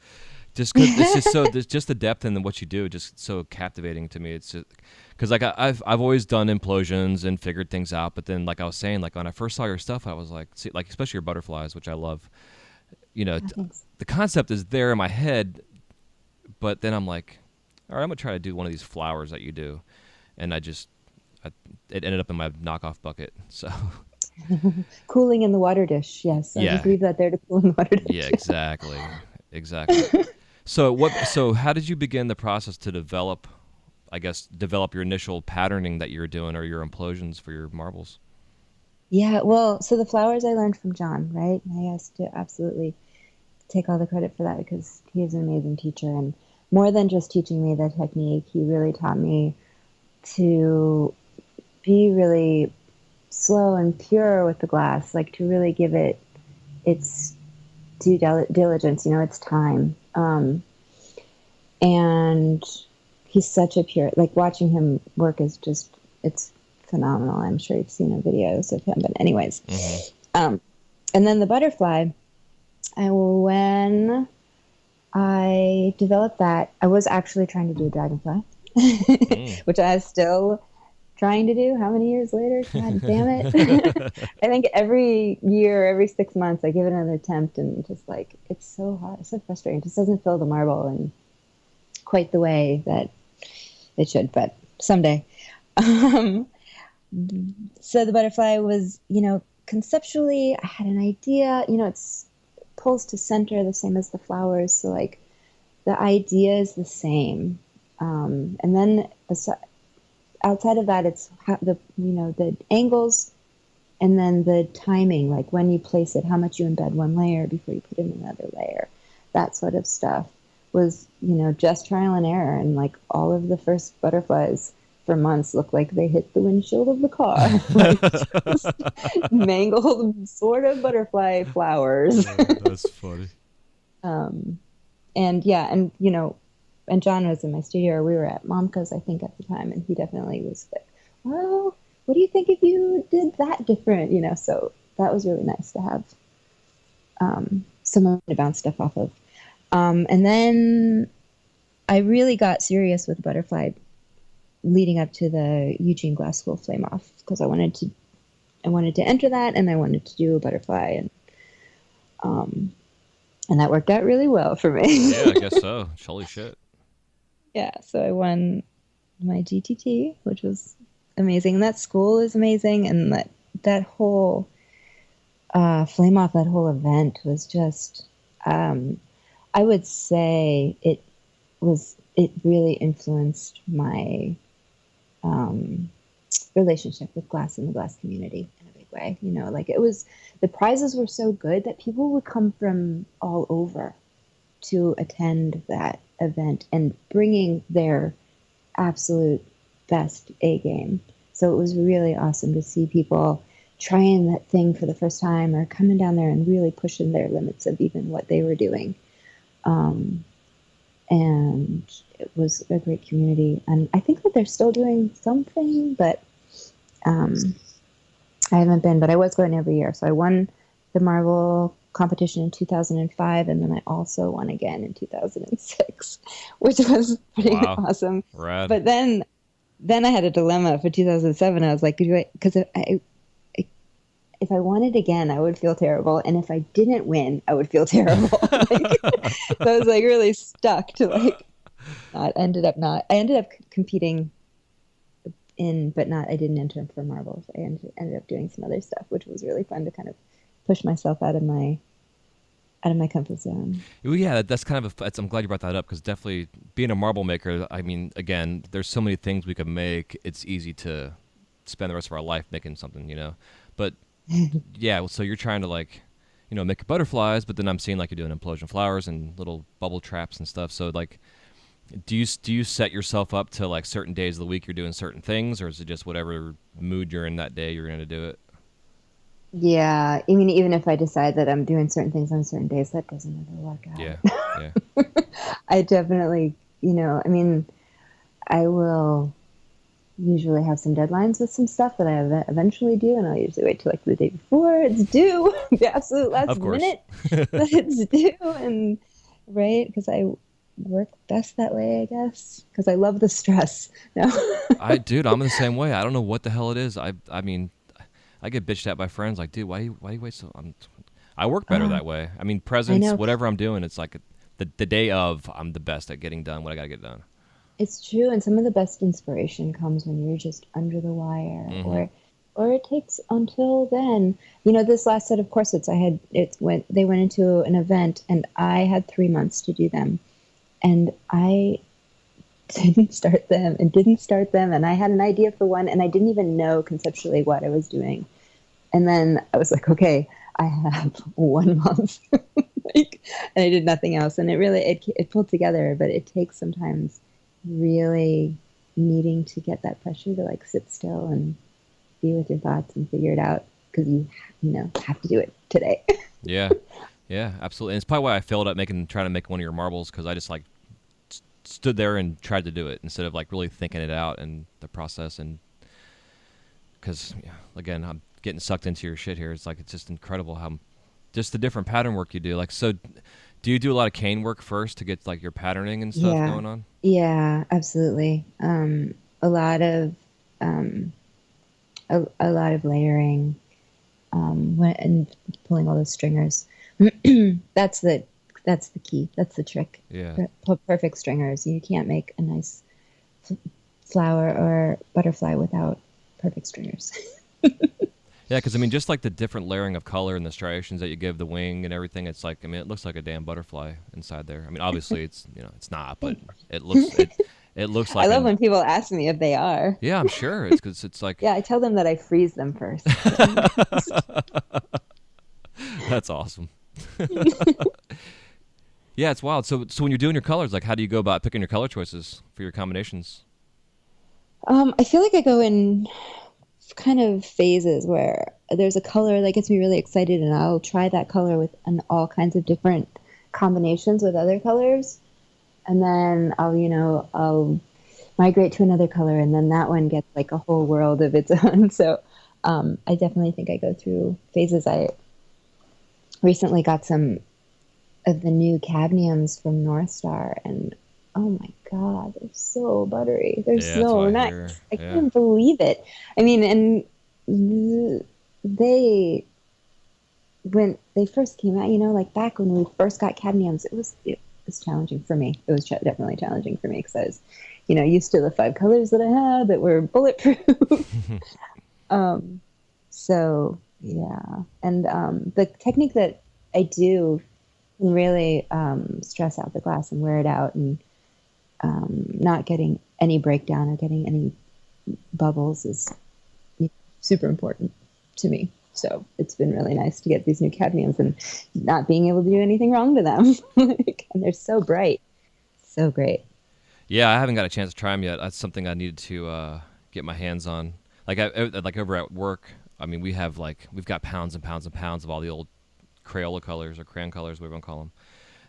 Just because it's just so there's just the depth in what you do, just so captivating to me. It's just because like I've always done implosions and figured things out, but then like I was saying, like when I first saw your stuff, I was like, see, like especially your butterflies, which I love. The concept is there in my head, but then I'm like, all right, I'm gonna try to do one of these flowers that you do, and it ended up in my knockoff bucket. So. Cooling in the water dish, yes. I just leave that there to cool in the water dish. Yeah, exactly. So how did you begin the process to develop your initial patterning that you're doing or your implosions for your marbles? Yeah, well, so the flowers I learned from John, right? I has to absolutely take all the credit for that because he is an amazing teacher. And more than just teaching me the technique, he really taught me to be really slow and pure with the glass, like to really give it its due diligence, its time. And he's such a pure, like watching him work is just, it's phenomenal. I'm sure you've seen the videos of him, but anyways. Mm-hmm. And then the butterfly, when I developed that, I was actually trying to do a dragonfly, which I still trying to do. How many years later? God damn it. I think every year, every 6 months, I give it another attempt and just like, it's so hard, it's so frustrating. It just doesn't fill the marble in quite the way that it should, but someday. So the butterfly was, conceptually, I had an idea, it's pulls to center the same as the flowers. So like the idea is the same. And then outside of that, it's the angles and then the timing, like when you place it, how much you embed one layer before you put in another layer. That sort of stuff was, just trial and error. And like all of the first butterflies for months looked like they hit the windshield of the car. Like just mangled sort of butterfly flowers. That's funny. And John was in my studio. We were at Momka's, I think, at the time, and he definitely was like, well, what do you think if you did that different? So that was really nice to have someone to bounce stuff off of. And then I really got serious with butterfly leading up to the Eugene Glass School Flame Off because I wanted to enter that, and I wanted to do a butterfly, and that worked out really well for me. Yeah, I guess so. Holy shit. Yeah, so I won my GTT, which was amazing. And that school is amazing, and that whole Flame Off, that whole event was just, I would say it really influenced my relationship with glass and the glass community in a big way. Like the prizes were so good that people would come from all over to attend that event and bringing their absolute best A game. So it was really awesome to see people trying that thing for the first time or coming down there and really pushing their limits of even what they were doing. And it was a great community. And I think that they're still doing something, but um, I haven't been. But I was going every year. So I won the marble competition in 2005, and then I also won again in 2006, which was pretty Wow. awesome. Rad. But then I had a dilemma for 2007. I was like, because if I won it again, I would feel terrible, and if I didn't win, I would feel terrible. So I was like really stuck to like not. I ended up competing in, but not. I didn't enter for marbles. I ended up doing some other stuff, which was really fun to kind of push myself out of my comfort zone. Well, yeah, that's kind of I'm glad you brought that up because definitely being a marble maker, I mean, again, there's so many things we could make. It's easy to spend the rest of our life making something, But yeah, well, so you're trying to like, make butterflies, but then I'm seeing like you're doing implosion flowers and little bubble traps and stuff. So like, do you set yourself up to like certain days of the week you're doing certain things, or is it just whatever mood you're in that day you're going to do it? Yeah, I mean, even if I decide that I'm doing certain things on certain days, that doesn't ever work Yeah, out. yeah, I definitely, I mean, I will usually have some deadlines with some stuff that I eventually do, and I'll usually wait till like the day before it's due, the absolute last of course. minute that it's due, and right, because I work best that way, I guess, because I love the stress. No. Dude, I'm in the same way. I don't know what the hell it is. I mean, I get bitched at by friends like, dude, why you wait so? I work better Oh, that way. I mean, I presents, know. whatever I'm doing, it's like the day of, I'm the best at getting done what I got to get done. It's true, and some of the best inspiration comes when you're just under the wire, Mm-hmm. or it takes until then. This last set of corsets I had, they went into an event, and I had 3 months to do them, and I didn't start them, and I had an idea for one, and I didn't even know conceptually what I was doing, and then I was like, okay, I have 1 month, like, and I did nothing else, and it pulled together, but it takes sometimes really needing to get that pressure to like sit still and be with your thoughts and figure it out because you have to do it today. Yeah, yeah, absolutely. And it's probably why I failed at trying to make one of your marbles because I just like stood there and tried to do it instead of like really thinking it out and the process. And because again, I'm getting sucked into your shit here. It's like it's just incredible how just the different pattern work you do. Like, so do you do a lot of cane work first to get like your patterning and stuff Yeah, going on? yeah, absolutely. A lot of um, a lot of layering, and pulling all those stringers. that's the that's the key. That's the trick. Yeah. Perfect stringers. You can't make a nice flower or butterfly without perfect stringers. Yeah, because I mean, just like the different layering of color and the striations that you give the wing and everything, it's like, I mean, it looks like a damn butterfly inside there. I mean, obviously, it's not, but it looks I like love an. when people ask me if they are. Yeah, I'm sure it's because it's like. Yeah, I tell them that I freeze them first. That's awesome. Yeah, it's wild. So when you're doing your colors, like, how do you go about picking your color choices for your combinations? I feel like I go in kind of phases where there's a color that gets me really excited, and I'll try that color with all kinds of different combinations with other colors, and then I'll migrate to another color, and then that one gets like a whole world of its own. So I definitely think I go through phases. I recently got some of the new cadmiums from North Star, and oh my God, they're so buttery. They're Yeah, that's so what I nice. hear. I Yeah. couldn't believe it. I mean, and they when they first came out, like back when we first got cadmiums, it was challenging for me. It was definitely challenging for me because I was, used to the 5 colors that I had that were bulletproof. um, so yeah, and the technique that I do can really stress out the glass and wear it out, and not getting any breakdown or getting any bubbles is super important to me. So it's been really nice to get these new cadmiums and not being able to do anything wrong to them. And they're so bright. So great. Yeah, I haven't got a chance to try them yet. That's something I needed to get my hands on. Like like over at work, I mean, we've got pounds and pounds and pounds of all the old Crayola colors or crayon colors, whatever you want to call them.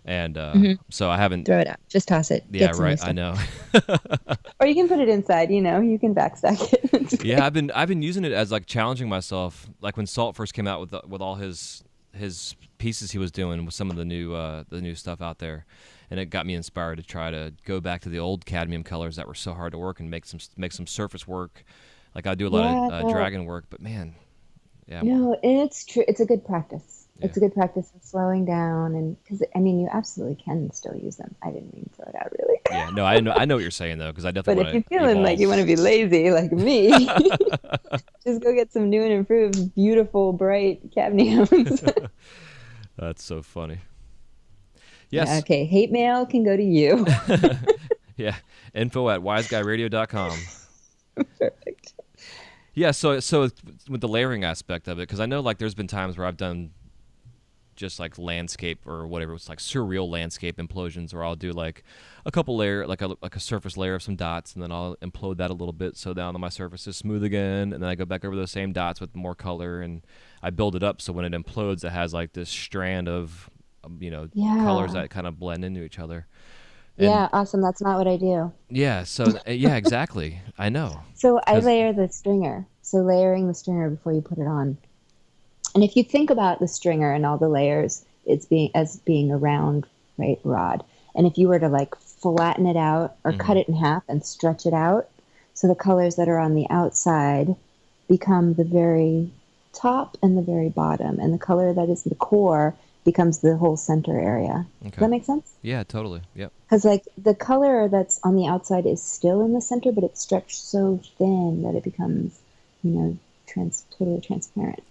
And Mhm. so I haven't. Throw it out. Just toss it. Yeah, Get some new right. I stuff. know. Or you can put it inside. You can backstack it. It's Yeah, great. I've been using it as like challenging myself. Like when Salt first came out with all his pieces he was doing with some of the new stuff out there, and it got me inspired to try to go back to the old cadmium colors that were so hard to work and make some surface work. Like I do a lot of Yeah, no, dragon work, but man, yeah, no, and it's true. It's a good practice. yeah, It's a good practice in slowing down, and because I mean, you absolutely can still use them. I didn't mean to throw it out, really. yeah. No, I know what you're saying though, because I But definitely if you're want to feeling like you want to evolve. be lazy, like me, just go get some new and improved, beautiful, bright cadmiums. That's so funny. Yeah. Yes, Okay. Hate mail can go to you. yeah. Info@wiseguyradio.com. Perfect. Yeah, so with the layering aspect of it, because I know like there's been times where I've done just like landscape or whatever, it's like surreal landscape implosions, where I'll do like a couple layer, like a surface layer of some dots, and then I'll implode that a little bit so down on my surface is smooth again, and then I go back over those same dots with more color, and I build it up so when it implodes, it has like this strand of colors Yeah. that kind of blend into each other, and Yeah. Awesome. That's not what I do. yeah, so yeah, exactly, I know, So I because layer the stringer. So layering the stringer before you put it on. And if you think about the stringer and all the layers, it's being a round, right, rod. And if you were to like flatten it out or cut it in half and stretch it out, so the colors that are on the outside become the very top and the very bottom, and the color that is the core becomes the whole center area. Does okay, that make sense? yeah, totally, yep. Because like the color that's on the outside is still in the center, but it's stretched so thin that it becomes, totally transparent.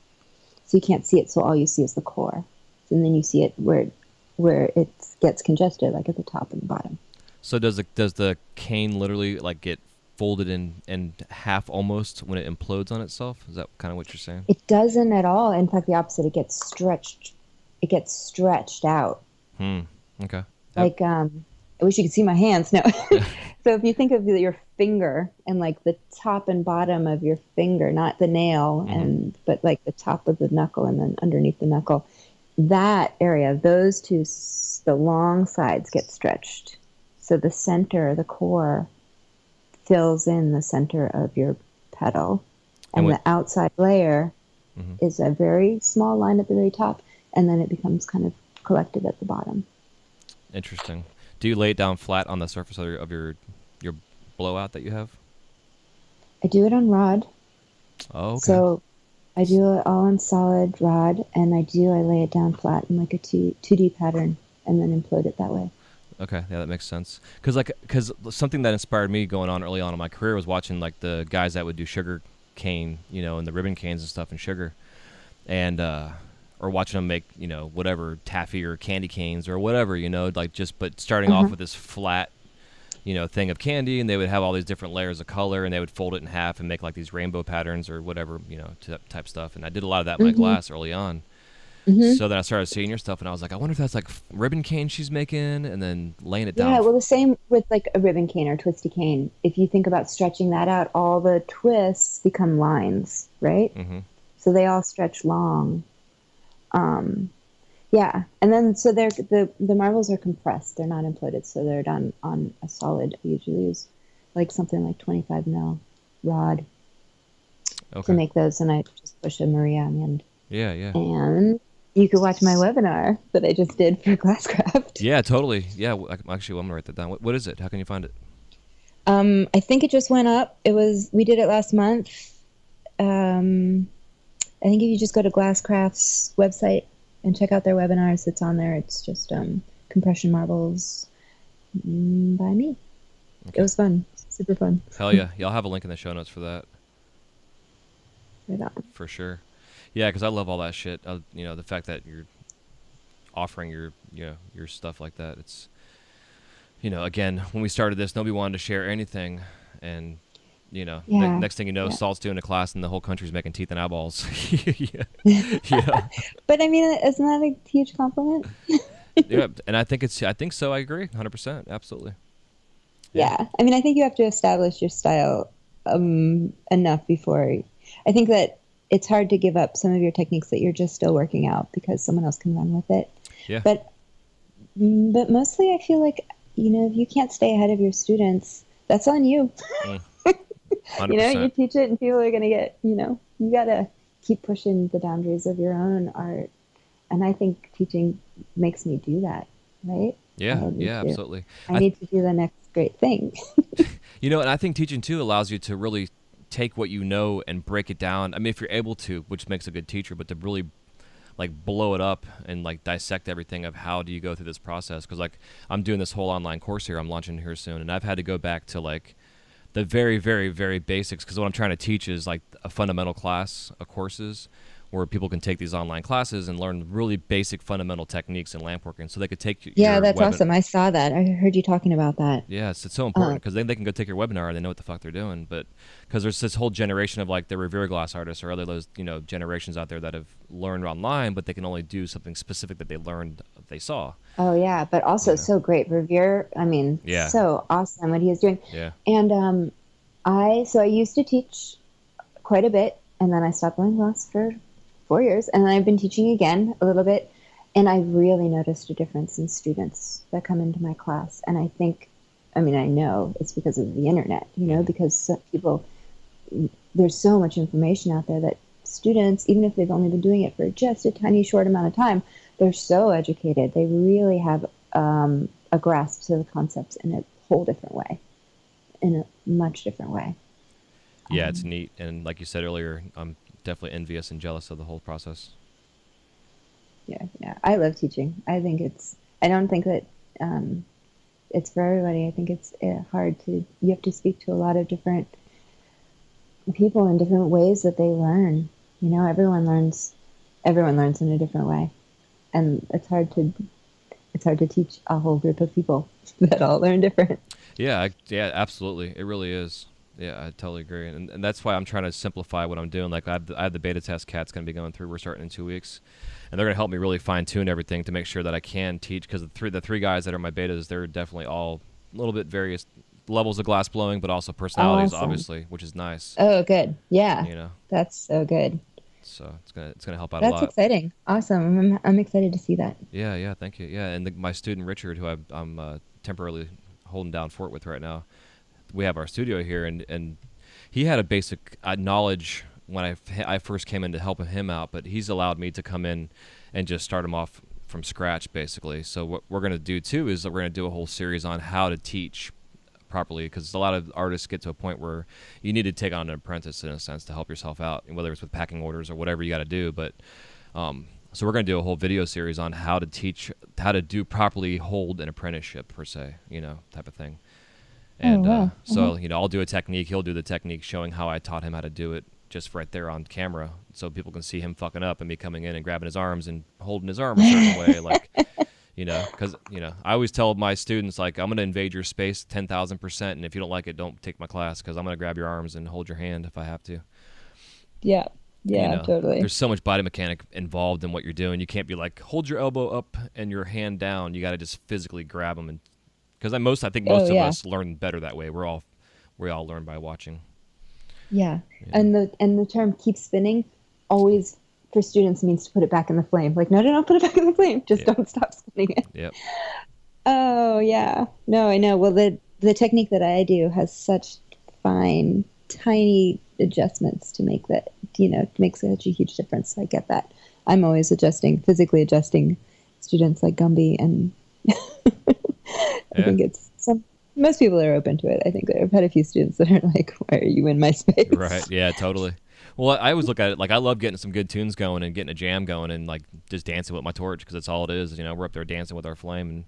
So you can't see it. So all you see is the core, and then you see it where it gets congested, like at the top and the bottom. So does the cane literally like get folded in half almost when it implodes on itself? Is that kind of what you're saying? It doesn't at all. In fact, the opposite. It gets stretched. It gets stretched out. Hmm. Okay. Yep. Like I wish you could see my hands. No. So if you think of your finger and like the top and bottom of your finger, not the nail, Mm-hmm. but like the top of the knuckle and then underneath the knuckle, that area, those two, the long sides get stretched. So the center, the core, fills in the center of your petal, And and what? the outside layer Mm-hmm. is a very small line at the very top, and then it becomes kind of collected at the bottom. Interesting. Do you lay it down flat on the surface of your blowout that you have? I do it on rod. Oh, okay. So I do it all on solid rod, and I lay it down flat in like a 2D pattern, and then implode it that way. Okay, yeah, that makes sense. Because something that inspired me going on early on in my career was watching like the guys that would do sugar cane, and the ribbon canes and stuff in sugar, and or watching them make whatever taffy or candy canes or whatever, like just but starting off Uh-huh. with this flat thing of candy, and they would have all these different layers of color, and they would fold it in half and make like these rainbow patterns or whatever, type stuff. And I did a lot of that in my Mm-hmm. glass early on. Mm-hmm. So then I started seeing your stuff, and I was like, I wonder if that's like ribbon cane she's making, and then laying it down. Yeah, well, the same with like a ribbon cane or twisty cane. If you think about stretching that out, all the twists become lines, right? Mm-hmm. So they all stretch long. Yeah, and then so the marbles are compressed; they're not imploded, so they're done on a solid. I usually use like something like 25 mil rod to Okay. make those, and I just push a Maria on the end. Yeah, yeah. And you could watch my webinar that I just did for Glasscraft. Yeah, totally. Yeah, actually, I'm gonna write that down. What is it? How can you find it? I think it just went up. We did it last month. I think if you just go to Glasscraft's website and check out their webinars, it's on there. It's just compression marbles by me. Okay. It was fun, super fun. Hell yeah. Yeah, I'll have a link in the show notes for that, Right on. for sure. Yeah, because I love all that shit. The fact that you're offering your stuff like that. It's, again, when we started this, nobody wanted to share anything, and Yeah. next thing you know, Yeah. Salt's doing a class, and the whole country's making teeth and eyeballs. Yeah, yeah, But I mean, isn't that a huge compliment? yeah. And I think so. I agree, 100%, absolutely. Yeah. I mean, I think you have to establish your style enough before. I think that it's hard to give up some of your techniques that you're just still working out because someone else can run with it. Yeah. But But mostly I feel like, if you can't stay ahead of your students, that's on you. Mm, You 100%. teach it and people are going to get, you got to keep pushing the boundaries of your own art. And I think teaching makes me do that, right? I Yeah, need yeah, to, absolutely. I need to do the next great thing. And I think teaching too allows you to really take what you know and break it down. I mean, if you're able to, which makes a good teacher, but to really like blow it up and like dissect everything of how do you go through this process. Because like I'm doing this whole online course here, I'm launching here soon, and I've had to go back to like the very, very, very basics, because what I'm trying to teach is like a fundamental class of courses where people can take these online classes and learn really basic fundamental techniques in lamp working, so they could take Yeah, your that's webinar. awesome. I saw that. I heard you talking about that. Yeah, it's so important, Um, because then they can go take your webinar and they know what the fuck they're doing. But because there's this whole generation of like the Revere glass artists or other those generations out there that have learned online, but they can only do something specific that they learned they saw. oh yeah, but also You know. so great. Revere, I mean, Yeah. so awesome what he is doing. Yeah. And I used to teach quite a bit, and then I stopped going class for 4 years, and then I've been teaching again a little bit, and I really noticed a difference in students that come into my class. And I think, I mean, I know it's because of the internet, Mhm. because people, there's so much information out there that students, even if they've only been doing it for just a tiny short amount of time, they're so educated. They really have a grasp to the concepts in a whole different way, in a much different way. Yeah, it's neat, and like you said earlier, I'm definitely envious and jealous of the whole process. Yeah, yeah. I love teaching. I don't think that it's for everybody. I think it's you have to speak to a lot of different people in different ways that they learn. Everyone learns in a different way. And it's hard to teach a whole group of people that all learn different. Yeah, yeah, absolutely. It really is. Yeah, I totally agree, and that's why I'm trying to simplify what I'm doing. Like I have the beta test cat's going to be going through. We're starting in 2 weeks, and they're going to help me really fine tune everything to make sure that I can teach. Because the three guys that are my betas, they're definitely all a little bit various levels of glass blowing, but also personalities, Awesome. obviously, which is nice. Oh, good. Yeah. You know, That's so good. so it's gonna help out a That's lot. exciting. Awesome. I'm excited to see that. Yeah, yeah, thank you. Yeah, and my student Richard, who I'm temporarily holding down fort with right now, we have our studio here, and he had a basic knowledge when I first came in to help him out, but he's allowed me to come in and just start him off from scratch, basically. So what we're going to do, too, is that we're going to do a whole series on how to teach properly, because a lot of artists get to a point where you need to take on an apprentice, in a sense, to help yourself out, whether it's with packing orders or whatever you got to do. But so we're going to do a whole video series on how to teach, how to do properly hold an apprenticeship, per se, type of thing. Oh, And wow. so, I'll do a technique. He'll do the technique, showing how I taught him how to do it, just right there on camera, so people can see him fucking up and me coming in and grabbing his arms and holding his arm a certain way, like, because I always tell my students, like, I'm gonna invade your space 10,000%, and if you don't like it, don't take my class, because I'm gonna grab your arms and hold your hand if I have to. Yeah. Yeah, totally. There's so much body mechanic involved in what you're doing. You can't be like, hold your elbow up and your hand down. You got to just physically grab them, and because I think most Oh, of yeah. us learn better that way. We all learn by watching. Yeah. Yeah. And the term keep spinning always for students means to put it back in the flame. Like, no, put it back in the flame. Just Yeah. don't stop spinning it. Yep. Oh, yeah. No, I know. Well, the technique that I do has such fine, tiny adjustments to make that, to make such a huge difference. I get that. I'm always physically adjusting students like Gumby, and I Yeah. think most people are open to it. I think I've had a few students that are like, why are you in my space? Right. Yeah. Totally. Well, I always look at it like I love getting some good tunes going and getting a jam going and like just dancing with my torch, because that's all it is. We're up there dancing with our flame,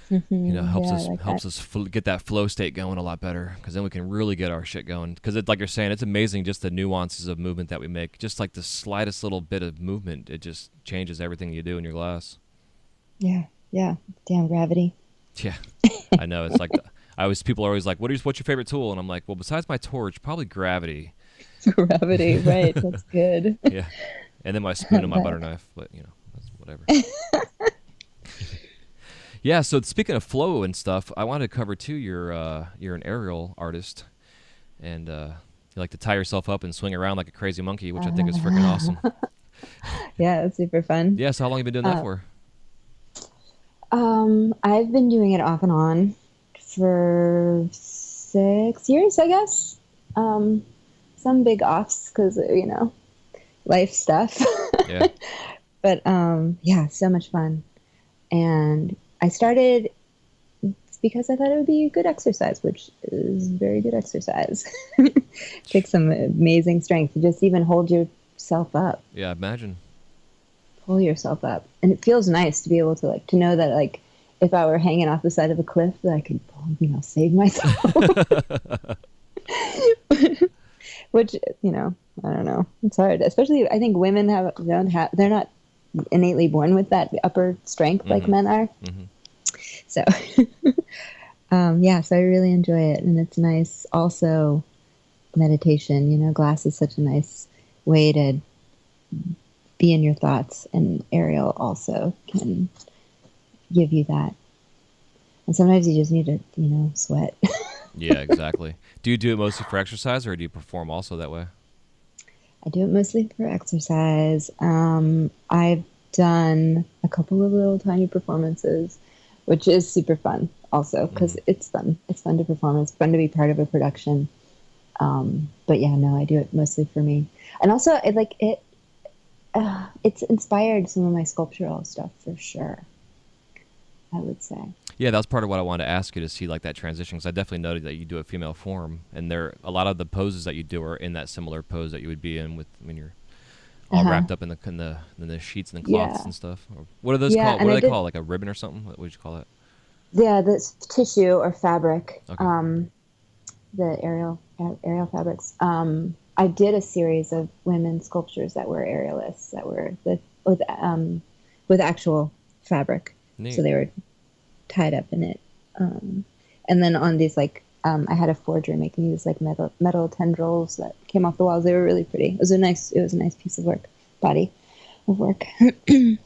and helps Yeah, I us like helps that. us get that flow state going a lot better, because then we can really get our shit going. Because like you're saying, it's amazing just the nuances of movement that we make. Just like the slightest little bit of movement, it just changes everything you do in your glass. Yeah, yeah. Damn gravity. Yeah, I know. It's like people are always like, what's your favorite tool? And I'm like, well, besides my torch, probably gravity. Gravity, right. That's good. Yeah, and then my spoon and my butter knife. But that's whatever. Yeah. So speaking of flow and stuff, I wanted to cover too. You're an aerial artist, and you like to tie yourself up and swing around like a crazy monkey, which I think is freaking awesome. Yeah, it's super fun. Yeah. So how long have you been doing that for? I've been doing it off and on for 6 years, I guess. Um, some big offs because, life stuff. Yeah. But yeah, so much fun. And I started because I thought it would be good exercise, which is very good exercise. Takes some amazing strength to just even hold yourself up, Yeah, imagine. pull yourself up. And it feels nice to be able to to know that if I were hanging off the side of a cliff that I could, save myself. Which, I don't know. It's hard. Especially I think women they're not innately born with that upper strength like men are. Mm-hmm. So yeah, so I really enjoy it, and it's nice. Also, meditation. Glass is such a nice way to be in your thoughts, and aerial also can give you that. And sometimes you just need to, sweat. Yeah, exactly. Do you do it mostly for exercise, or do you perform also that way? I do it mostly for exercise. I've done a couple of little tiny performances, which is super fun also because it's fun. It's fun to perform. It's fun to be part of a production. But yeah, no, I do it mostly for me. And also, it's inspired some of my sculptural stuff for sure, I would say. Yeah, that was part of what I wanted to ask you to see that transition, because I definitely noted that you do a female form, and a lot of the poses that you do are in that similar pose that you would be in when you're all wrapped up in the sheets and the cloths and stuff. Or what are those Yeah, called? What do they call, like a ribbon or something? What would you call it? Yeah, that's tissue or fabric. Okay. The aerial fabrics. I did a series of women sculptures that were aerialists that were with actual fabric, Neat. so they were tied up in it. And then on these I had a forger making these metal tendrils that came off the walls. They were really pretty. It was a nice piece of body of work. I'd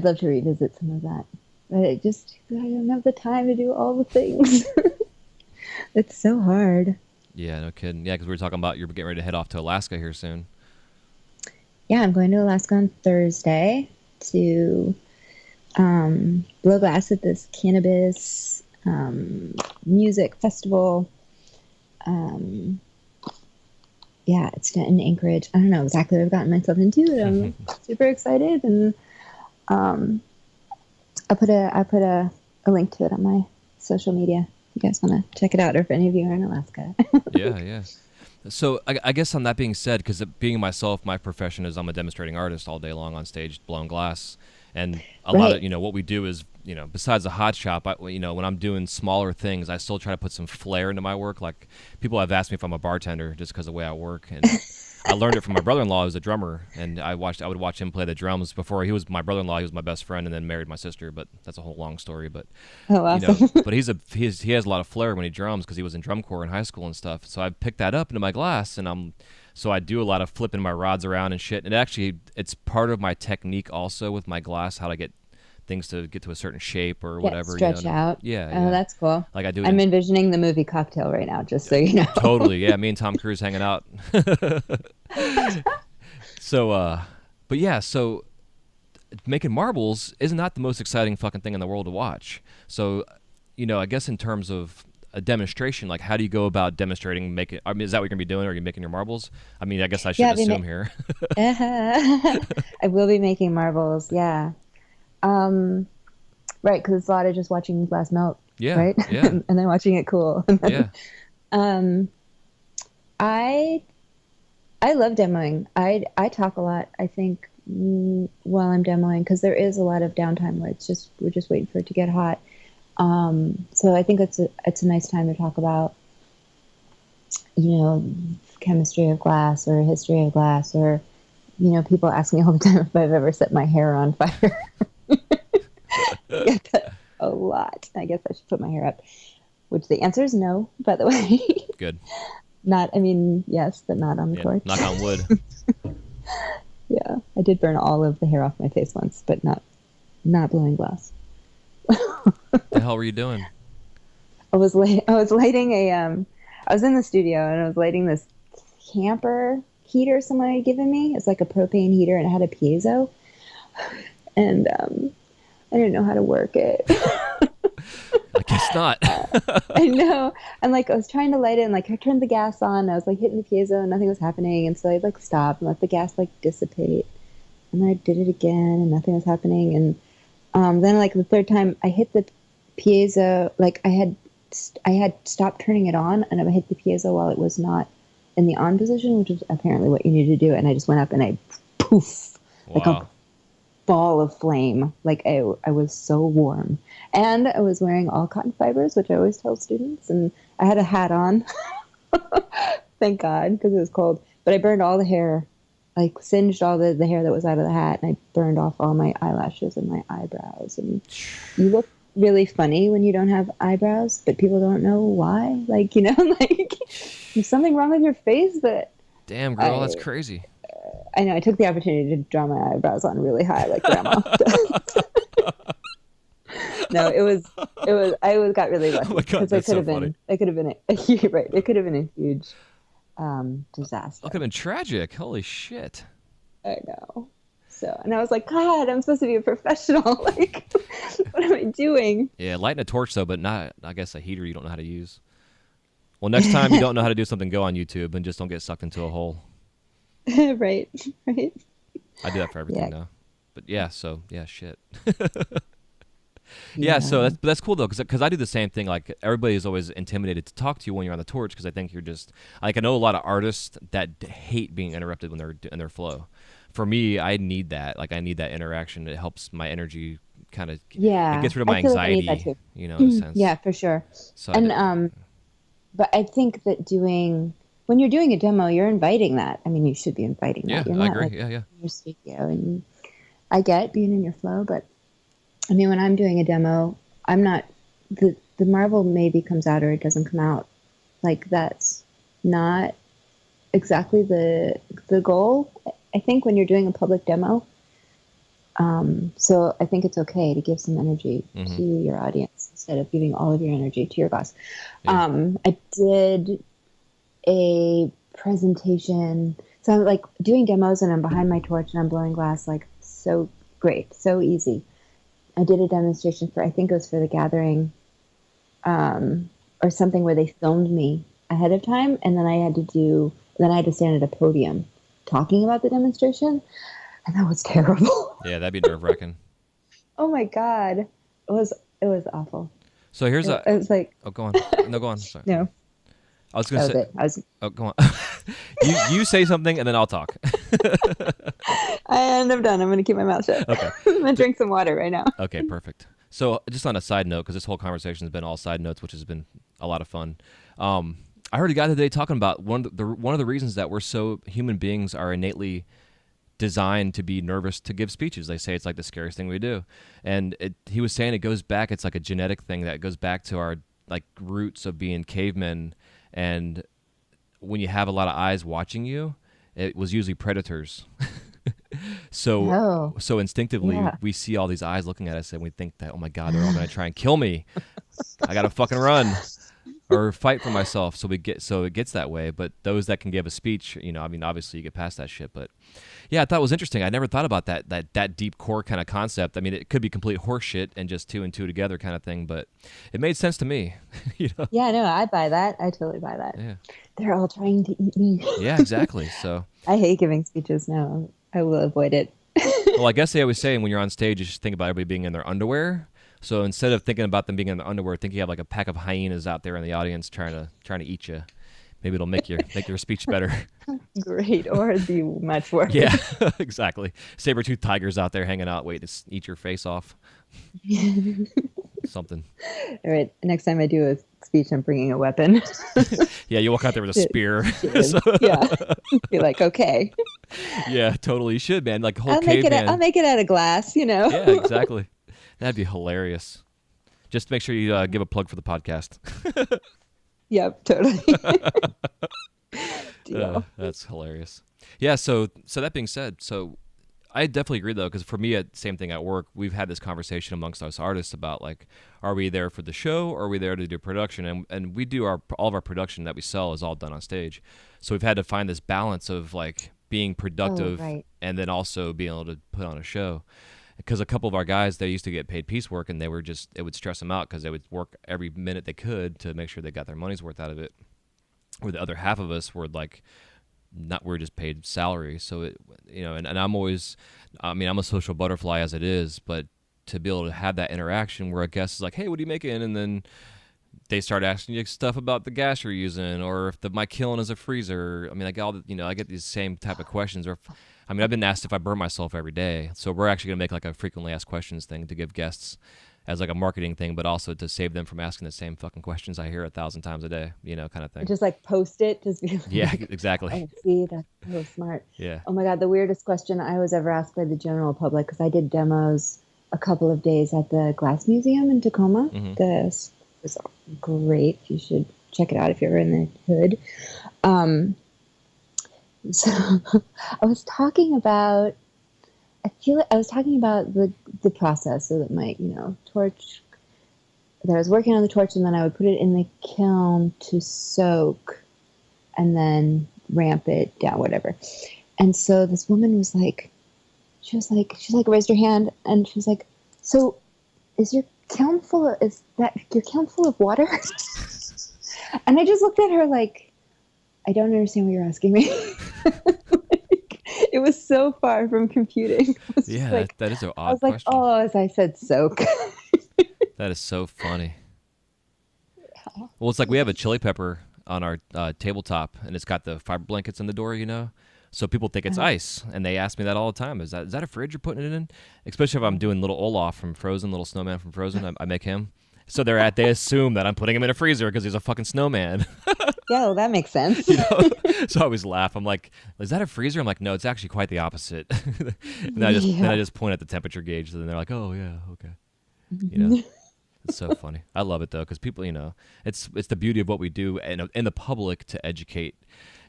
love to revisit some of that, but I don't have the time to do all the things. It's so hard. Yeah, no kidding. Yeah, because we were talking about you're getting ready to head off to Alaska here soon. Yeah, I'm going to Alaska on Thursday to blow glass at this cannabis music festival. Yeah, it's in Anchorage. I don't know exactly what I've gotten myself into. I'm super excited, and I put a link to it on my social media. If you guys want to check it out, or if any of you are in Alaska. Yeah. So I guess on that being said, because being myself, my profession is I'm a demonstrating artist all day long on stage blowing glass. And a lot of, what we do is, besides the hot shop, when I'm doing smaller things, I still try to put some flair into my work. Like, people have asked me if I'm a bartender just because of the way I work. And I learned it from my brother-in-law, who's a drummer. And I would watch him play the drums before. He was my brother-in-law. He was my best friend and then married my sister. But that's a whole long story. But, awesome. but he has a lot of flair when he drums because he was in drum corps in high school and stuff. So I picked that up into my glass, and so I do a lot of flipping my rods around and shit. And it's part of my technique also with my glass, how to get things to get to a certain shape or whatever. Stretch out. Yeah. Oh, that's cool. Like I do. I'm envisioning the movie Cocktail right now, just so you know. Totally. Yeah. Me and Tom Cruise hanging out. So, but yeah, so making marbles is not the most exciting fucking thing in the world to watch. So, I guess in terms of a demonstration, like how do you go about demonstrating making? I mean, is that what you're gonna be doing? Or are you making your marbles? I mean, I guess I should assume here. I will be making marbles. Yeah, right. Because it's a lot of just watching glass melt. Yeah, right. Yeah, and then watching it cool. Yeah. I love demoing. I talk a lot, I think, while I'm demoing, because there is a lot of downtime where we're just waiting for it to get hot. So I think it's a nice time to talk about, chemistry of glass or history of glass, or, people ask me all the time if I've ever set my hair on fire. I get that a lot. I guess I should put my hair up, which the answer is no, by the way. Good. Yes, but not on the porch. Knock on wood. Yeah, I did burn all of the hair off my face once, but not blowing glass. The hell were you doing? I was lighting I was in the studio and I was lighting this camper heater someone had given me. It's like a propane heater and it had a piezo. And I didn't know how to work it. I guess not. I know. And like I was trying to light it and like I turned the gas on. I was like hitting the piezo and nothing was happening. And so I like stopped and let the gas like dissipate. And then I did it again and nothing was happening. And then like the third time I hit the piezo, like I had stopped turning it on and I hit the piezo while it was not in the on position, which is apparently what you need to do. And I just went up and I poof, like a Wow. ball of flame. Like I was so warm. And I was wearing all cotton fibers, which I always tell students. And I had a hat on. Thank God, because it was cold. But I burned all the hair, like singed all the hair that was out of the hat. And I burned off all my eyelashes and my eyebrows. And you look really funny when you don't have eyebrows, but people don't know why. Like, you know, like there's something wrong with your face that Damn, girl, that's crazy. I know. I took the opportunity to draw my eyebrows on really high, like grandma does. No, I got really lucky Oh my God, because that's so funny. it could have been you're right. It could have been a huge disaster. That could have been tragic. Holy shit. I know. So, and I was like, God, I'm supposed to be a professional. Like, what am I doing? Yeah, lighting a torch though, but not, I guess, a heater you don't know how to use. Well, next time you don't know how to do something, go on YouTube and just don't get sucked into a hole. Right, right. I do that for everything Yeah. now. But yeah, so yeah, shit. Yeah, so that's cool though, because I do the same thing. Like everybody is always intimidated to talk to you when you're on the torch, because I think you're just like, I know a lot of artists that hate being interrupted when they're in their flow. For me, I need that. Like I need that interaction. It helps my energy kind of. Yeah, It gets rid of my I feel like I need anxiety. that too. You know, in a sense. Yeah, for sure. So And but I think that when you're doing a demo, you're inviting that. I mean, you should be inviting yeah, that. You're I not agree. like Yeah, yeah. in your studio, and I get being in your flow, but I mean, when I'm doing a demo, I'm not the marble maybe comes out or it doesn't come out. Like that's not exactly the goal. I think when you're doing a public demo, so I think it's okay to give some energy to your audience instead of giving all of your energy to your boss. Yeah. I did a presentation. So I'm like doing demos and I'm behind my torch and I'm blowing glass, like so great, so easy. I did a demonstration for, I think it was for the Gathering, or something where they filmed me ahead of time. And then I had to stand at a podium talking about the demonstration. And that was terrible. Yeah, that'd be nerve-wracking. Oh my God. It was awful. So here's It was like, Oh, go on. No, go on. Sorry. no, I was that gonna was say. it. I was, Oh, go on. you say something and then I'll talk. and I'm done. I'm going to keep my mouth shut. Okay. I'm going to drink some water right now. Okay, perfect. So just on a side note, because this whole conversation has been all side notes, which has been a lot of fun. I heard a guy today talking about one of the reasons that human beings are innately designed to be nervous to give speeches. They say it's like the scariest thing we do, and he was saying it goes back. It's like a genetic thing that goes back to our like roots of being cavemen, and when you have a lot of eyes watching you, it was usually predators. So instinctively, Yeah. we see all these eyes looking at us, and we think that, oh my God, they're all going to try and kill me. I got to fucking run or fight for myself. So it gets that way. But those that can give a speech, you know, I mean, obviously you get past that shit. But yeah, I thought it was interesting. I never thought about that deep core kind of concept. I mean, it could be complete horseshit and just two and two together kind of thing, but it made sense to me. You know? Yeah, no, I buy that. I totally buy that. Yeah. They're all trying to eat me. Yeah, exactly. So. I hate giving speeches now. I will avoid it. Well, I guess they always say when you're on stage, you should think about everybody being in their underwear. So instead of thinking about them being in their underwear, think you have like a pack of hyenas out there in the audience trying to eat you. Maybe it'll make your speech better. Great, or it'd be much worse. Yeah, exactly. Saber-toothed tigers out there hanging out, waiting to eat your face off. Something. All right, next time I do a speech, I'm bringing a weapon. Yeah, you walk out there with a spear. Yeah, be like, okay, Yeah, totally. You should, man. Like whole I'll make caveman. I'll make it out of glass, you know. Yeah, exactly. That'd be hilarious. Just make sure you give a plug for the podcast. Yep, totally. Deal. That's hilarious. Yeah. So that being said, so I definitely agree though, because for me, same thing at work. We've had this conversation amongst us artists about like, are we there for the show or are we there to do production? And we do all of our production that we sell is all done on stage. So we've had to find this balance of like being productive right. and then also being able to put on a show. because a couple of our guys, they used to get paid piecework, and it would stress them out because they would work every minute they could to make sure they got their money's worth out of it. Where the other half of us were like, we're just paid salary. So and I'm always, I mean, I'm a social butterfly as it is, but to be able to have that interaction where a guest is like, hey, what are you making? And then they start asking you stuff about the gas you're using, or if my kiln is a freezer. I mean, I get I get these same type of questions. Or, I've been asked if I burn myself every day. So we're actually gonna make like a frequently asked questions thing to give guests as like a marketing thing, but also to save them from asking the same fucking questions I hear 1,000 times a day, kind of thing. Just like post it, just be like, yeah, exactly. Oh, see, that's so smart. Yeah. Oh my God, the weirdest question I was ever asked by the general public, because I did demos a couple of days at the Glass Museum in Tacoma. Mm-hmm. This was great. You should check it out if you're in the hood. So I was talking about, the process, so that my, torch, that I was working on the torch, and then I would put it in the kiln to soak and then ramp it down, whatever. And so this woman was like, raised her hand, and she was like, so is your kiln full of water? And I just looked at her like, I don't understand what you're asking me. It was so far from computing. Yeah, that is an odd question. I was like, oh, as I said, soak. That is so funny. Yeah. Well, it's like we have a chili pepper on our tabletop, and it's got the fiber blankets in the door, So people think it's ice, and they ask me that all the time. Is that a fridge you're putting it in? Especially if I'm doing little Olaf from Frozen, little snowman from Frozen. I make him. So they assume that I'm putting him in a freezer because he's a fucking snowman. Yeah, well, that makes sense. So I always laugh. I'm like, is that a freezer? I'm like, no, it's actually quite the opposite. And I just point at the temperature gauge, and they're like, oh yeah, okay. It's so funny. I love it though, because people, it's the beauty of what we do in the public to educate.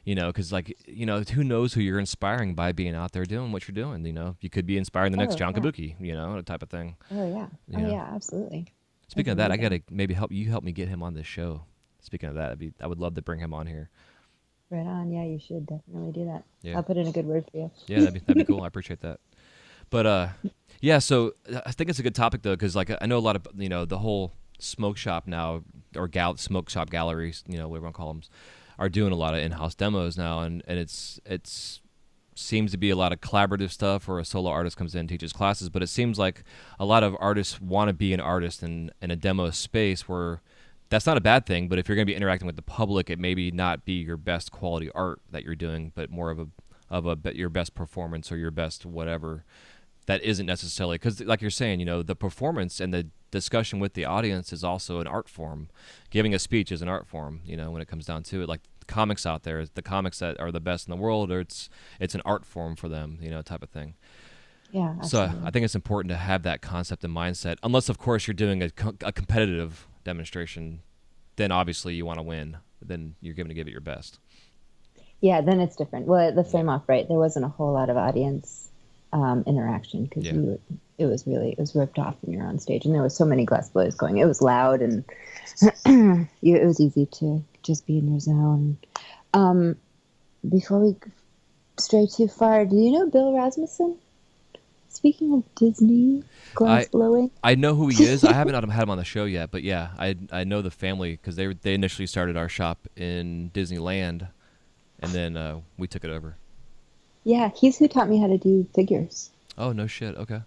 Because who knows who you're inspiring by being out there doing what you're doing. You could be inspiring the next John Kabuki, type of thing. Oh yeah, yeah, absolutely. Speaking of that, I gotta maybe help me get him on this show. Speaking of that, I would love to bring him on here. Right on. Yeah, you should definitely do that. Yeah. I'll put in a good word for you. Yeah, that'd be cool. I appreciate that. But yeah. So I think it's a good topic though, because like I know a lot of the whole smoke shop now, or smoke shop galleries, whatever you want to call them, are doing a lot of in-house demos now, and it's seems to be a lot of collaborative stuff, or a solo artist comes in and teaches classes. But it seems like a lot of artists want to be an artist in a demo space where. That's not a bad thing, but if you're going to be interacting with the public, it maybe not be your best quality art that you're doing, but more of your best performance or your best whatever. That isn't necessarily, because like you're saying, the performance and the discussion with the audience is also an art form. Giving a speech is an art form, when it comes down to it. Like the comics out there, the comics that are the best in the world, or it's an art form for them, type of thing. Yeah. Absolutely. So I think it's important to have that concept and mindset, unless of course you're doing a competitive demonstration, then obviously you want to win, then you're going to give it your best. Yeah, then it's different. Well, the frame off, right, there wasn't a whole lot of audience interaction, because it was ripped off when you're on stage, and there was so many glass blowers going. It was loud, and it was easy to just be in your zone. Before we stray too far, do you know Bill Rasmussen? Speaking of Disney glass blowing, I know who he is. I haven't had him on the show yet, but yeah, I know the family, because they initially started our shop in Disneyland, and then we took it over. Yeah, he's who taught me how to do figures. Oh no shit. Okay.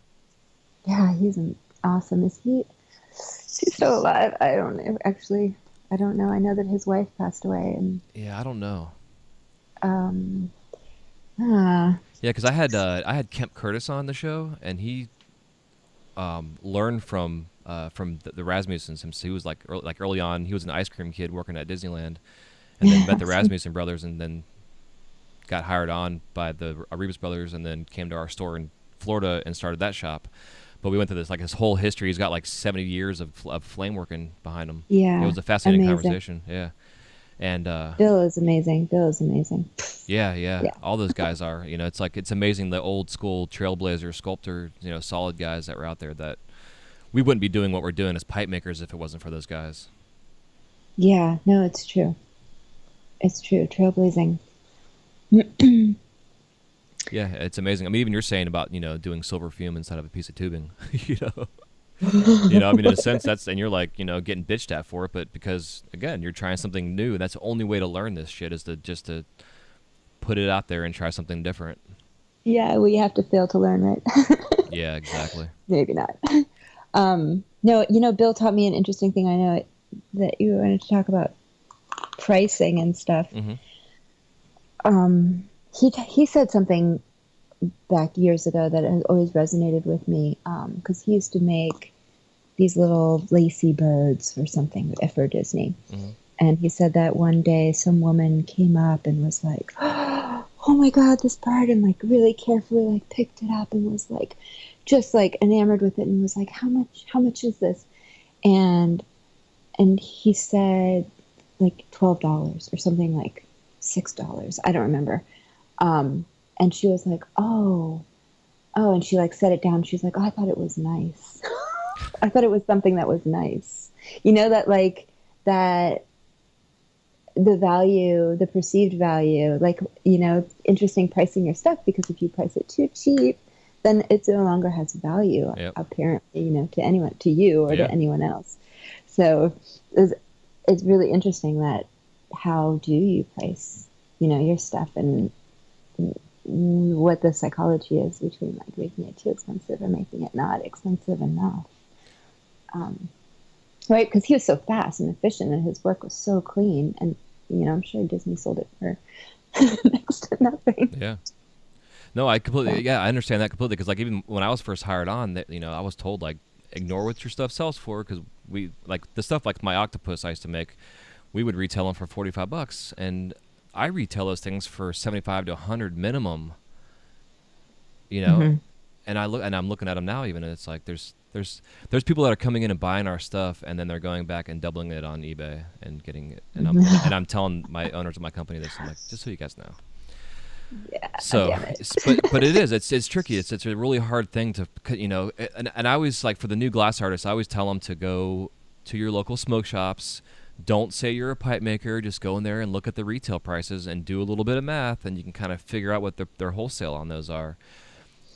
Yeah, he's awesome. Is he? He's still alive? I don't know. Actually, I don't know. I know that his wife passed away, and yeah, I don't know. Yeah, because I had Kemp Curtis on the show, and he learned from the Rasmussens. He was like early on, he was an ice cream kid working at Disneyland, and then met the Rasmussen brothers, and then got hired on by the Arribas brothers, and then came to our store in Florida and started that shop. But we went through his whole history. He's got like 70 years of flame working behind him. Yeah, it was a fascinating conversation. Yeah. And Bill is amazing. Yeah. All those guys are. It's amazing, the old school trailblazer sculptor, solid guys that were out there, that we wouldn't be doing what we're doing as pipe makers if it wasn't for those guys. Yeah, no, it's true. It's true. Trailblazing. Yeah, it's amazing. I mean, even you're saying about doing silver fume inside of a piece of tubing. you know, I mean, in a sense, and you're like getting bitched at for it, but because again, you're trying something new, and that's the only way to learn this shit is to just to put it out there and try something different. Yeah, we have to fail to learn, right? Yeah, exactly. Maybe not. No, Bill taught me an interesting thing. I know that you wanted to talk about pricing and stuff. Mm-hmm. He said something back years ago that has always resonated with me because he used to make these little lacy birds or something for Disney. Mm-hmm. And he said that one day some woman came up and was like, "Oh my God, this bird!" and like really carefully like picked it up and was like, just like enamored with it and was like, "How much? How much is this?" And he said like $12 or something like $6. I don't remember. And she was like, oh, and she like set it down. She's like, "Oh, I thought it was nice. I thought it was something that was nice." That like that the value, the perceived value, like, interesting pricing your stuff because if you price it too cheap, then it no longer has value, Yep. apparently, to anyone, to you or Yeah. to anyone else. So it's really interesting that how do you price, your stuff and what the psychology is between like making it too expensive and making it not expensive enough. Right, because he was so fast and efficient, and his work was so clean, and I'm sure Disney sold it for next to nothing. Yeah. No, I understand that completely because like even when I was first hired on, that I was told like ignore what your stuff sells for because we like the stuff like my octopus I used to make, we would retail them for $45, and I retail those things for 75 to 100 minimum. Mm-hmm. And I'm looking at them now even, and it's like there's people that are coming in and buying our stuff, and then they're going back and doubling it on eBay and getting it, and I'm telling my owners of my company this. I'm like, just so you guys know. Yeah. So, Damn it. but it is. It's tricky. It's a really hard thing to and I always like for the new glass artists, I always tell them to go to your local smoke shops. Don't say you're a pipe maker. Just go in there and look at the retail prices and do a little bit of math, and you can kind of figure out what their wholesale on those are.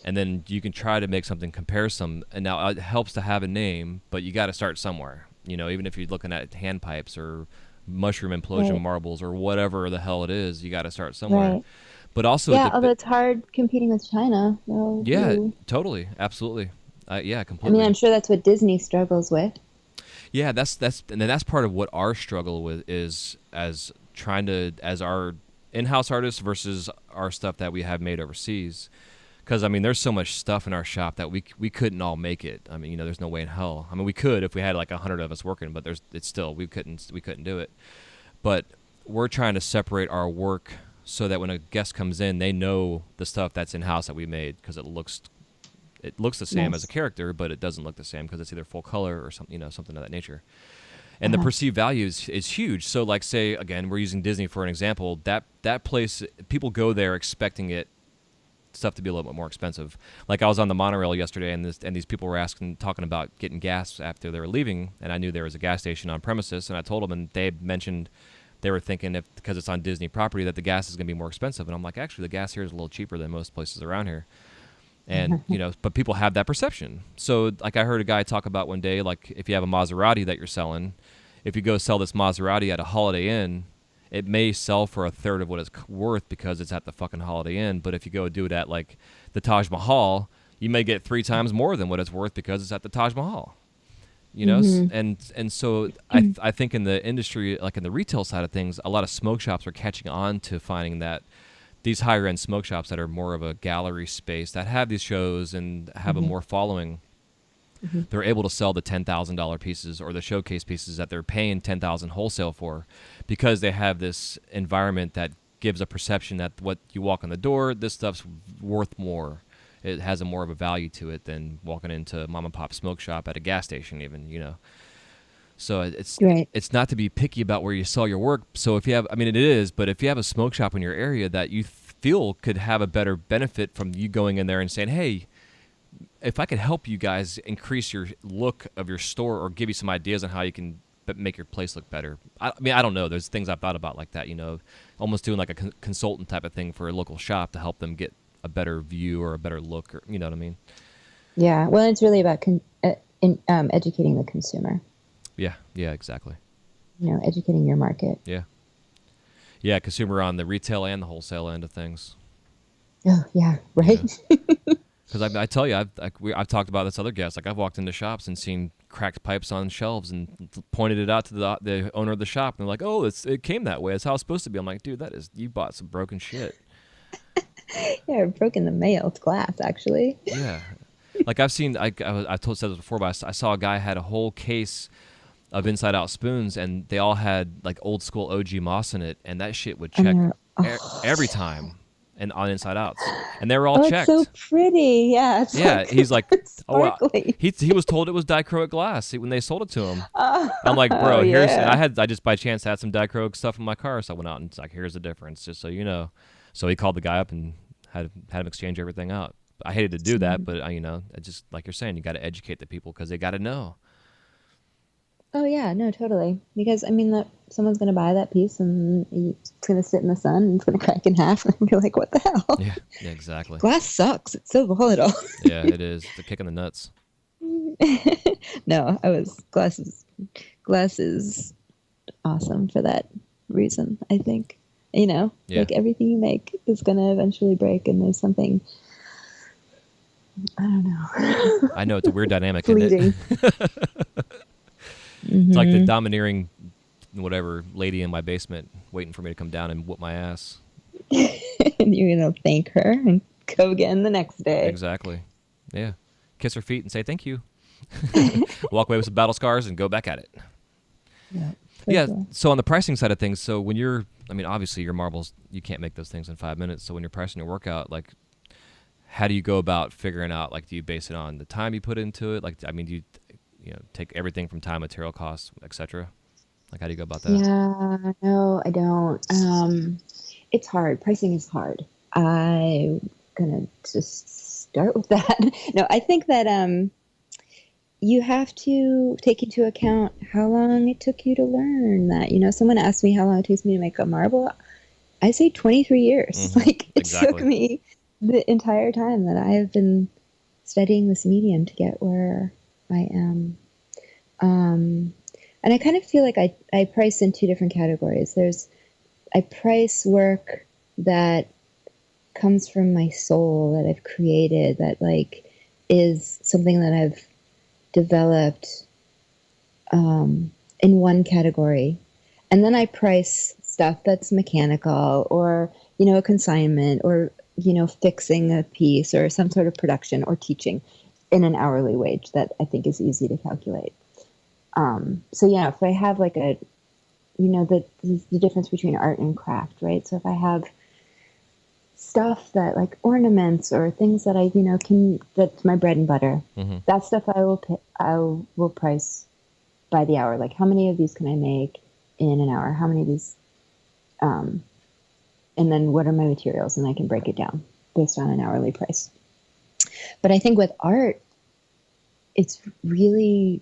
And then you can try to make something compare some. And now it helps to have a name, but you got to start somewhere. Even if you're looking at hand pipes or mushroom implosion Right. marbles or whatever the hell it is, you got to start somewhere. Right. But also, Yeah, although it's hard competing with China. Though, yeah, too. totally, absolutely, yeah, I completely. mean, I'm sure that's what Disney struggles with. Yeah, that's and then that's part of what our struggle with is as our in-house artists versus our stuff that we have made overseas. Because I mean, there's so much stuff in our shop that we couldn't all make it. I mean, there's no way in hell. I mean, we could if we had like 100 of us working, but it's still we couldn't do it. But we're trying to separate our work so that when a guest comes in, they know the stuff that's in house that we made because it looks the same as a Nice. character, but it doesn't look the same because it's either full color or something something of that nature. And the Uh-huh. perceived value is huge. So like say again, we're using Disney for an example. That place, people go there expecting stuff to be a little bit more expensive. Like I was on the monorail yesterday, and these people were talking about getting gas after they were leaving, and I knew there was a gas station on premises, and I told them, and they mentioned they were thinking because it's on Disney property that the gas is going to be more expensive, and I'm like, actually, the gas here is a little cheaper than most places around here, and but people have that perception. So like I heard a guy talk about one day, like if you have a Maserati that you're selling, if you go sell this Maserati at a Holiday Inn, it may sell for a third of what it's worth because it's at the fucking Holiday Inn. But if you go do it at like the Taj Mahal, you may get 3 times more than what it's worth because it's at the Taj Mahal. And so I think in the industry, like in the retail side of things, a lot of smoke shops are catching on to finding that these higher end smoke shops that are more of a gallery space that have these shows and have a more following. They're able to sell the $10,000 pieces or the showcase pieces that they're paying $10,000 wholesale for, because they have this environment that gives a perception that what you walk in the door, this stuff's worth more. It has more of a value to it than walking into a mom and pop smoke shop at a gas station, even. So Right. it's not to be picky about where you sell your work. So if you have, I mean, it is, but if you have a smoke shop in your area that you feel could have a better benefit from you going in there and saying, hey, if I could help you guys increase your look of your store or give you some ideas on how you can make your place look better. I mean, I don't know. There's things I've thought about like that, almost doing like a consultant type of thing for a local shop to help them get a better view or a better look, or you know what I mean? Yeah. Well, it's really about educating the consumer. Yeah, yeah, exactly. Educating your market. Yeah, yeah, consumer on the retail and the wholesale end of things. Oh, yeah, You right. know, because I tell you, I've talked about this other guest. Like I've walked into shops and seen cracked pipes on shelves and pointed it out to the owner of the shop, and they're like, "Oh, it came that way. That's how it's supposed to be." I'm like, "Dude, you bought some broken shit." Yeah, I've broken the mail. It's glass, actually. Yeah, like I've seen. Said this before, but I saw a guy had a whole case of inside out spoons, and they all had like old school OG moss in it, and that shit would And check they're, every time, and on inside outs, and they were all oh, it's so checked. pretty. Yeah, it's Yeah, like he's like, oh, well, sparkly. he was told it was dichroic glass when they sold it to him. Oh, I'm like, bro, here's yeah. I just by chance had some dichroic stuff in my car, so I went out and it's like, here's the difference, just so you know. So he called the guy up and had him exchange everything out. I hated to do that, but it just like you're saying, you got to educate the people because they got to know. Oh, yeah, no, totally. Because, I mean, that someone's going to buy that piece and it's going to sit in the sun and it's going to crack in half and be like, what the hell? Yeah, yeah, exactly. Glass sucks. It's so volatile. Yeah, it is. It's a kick in the nuts. No, glass is awesome for that reason, I think. Yeah. Like everything you make is going to eventually break and there's something, I don't know. I know it's a weird dynamic, isn't Fleeting. it? It's like the domineering whatever lady in my basement waiting for me to come down and whoop my ass. And you're going to thank her and go again the next day. Exactly. Yeah. Kiss her feet and say thank you. Walk away with some battle scars and go back at it. Yeah. Yeah. Sure. So on the pricing side of things, so when obviously your marbles, you can't make those things in 5 minutes. So when you're pricing your workout, like, how do you go about figuring out, like, do you base it on the time you put into it? Like, I mean, do you take everything from time, material costs, etc.? Like, how do you go about that? Yeah, no, I don't. It's hard. Pricing is hard. I'm gonna just start with that. No, I think that you have to take into account how long it took you to learn that. Someone asked me how long it takes me to make a marble. I say 23 years. Mm-hmm. Like it Exactly. took me the entire time that I have been studying this medium to get where I am. And I kind of feel like I price in two different categories. I price work that comes from my soul, that I've created, that like is something that I've developed in one category. And then I price stuff that's mechanical or, a consignment or, fixing a piece or some sort of production or teaching in an hourly wage that I think is easy to calculate. So yeah, if I have like the difference between art and craft, right? So if I have stuff that like ornaments or things that that's my bread and butter, Mm-hmm. that stuff I will price by the hour. Like how many of these can I make in an hour? How many of these, and then what are my materials? And I can break it down based on an hourly price. But I think with art, it's really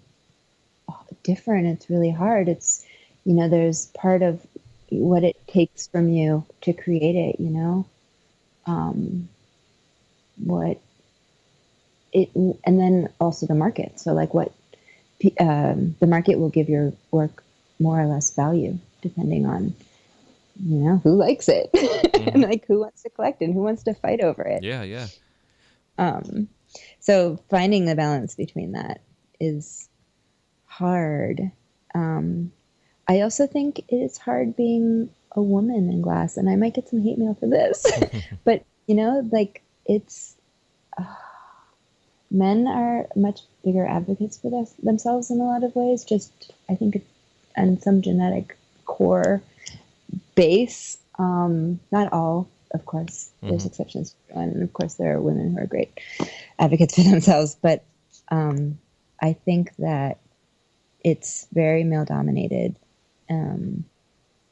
different. It's really hard. It's, there's part of what it takes from you to create it, and then also the market. So like the market will give your work more or less value depending on, who likes it Mm-hmm. and like who wants to collect it and who wants to fight over it. Yeah, yeah. So finding the balance between that is hard. I also think it's hard being a woman in glass, and I might get some hate mail for this, but like it's men are much bigger advocates for themselves in a lot of ways. Just I think it's on some genetic core base. Not all, of course. There's exceptions, and of course there are women who are great advocates for themselves. But I think that it's very male dominated, and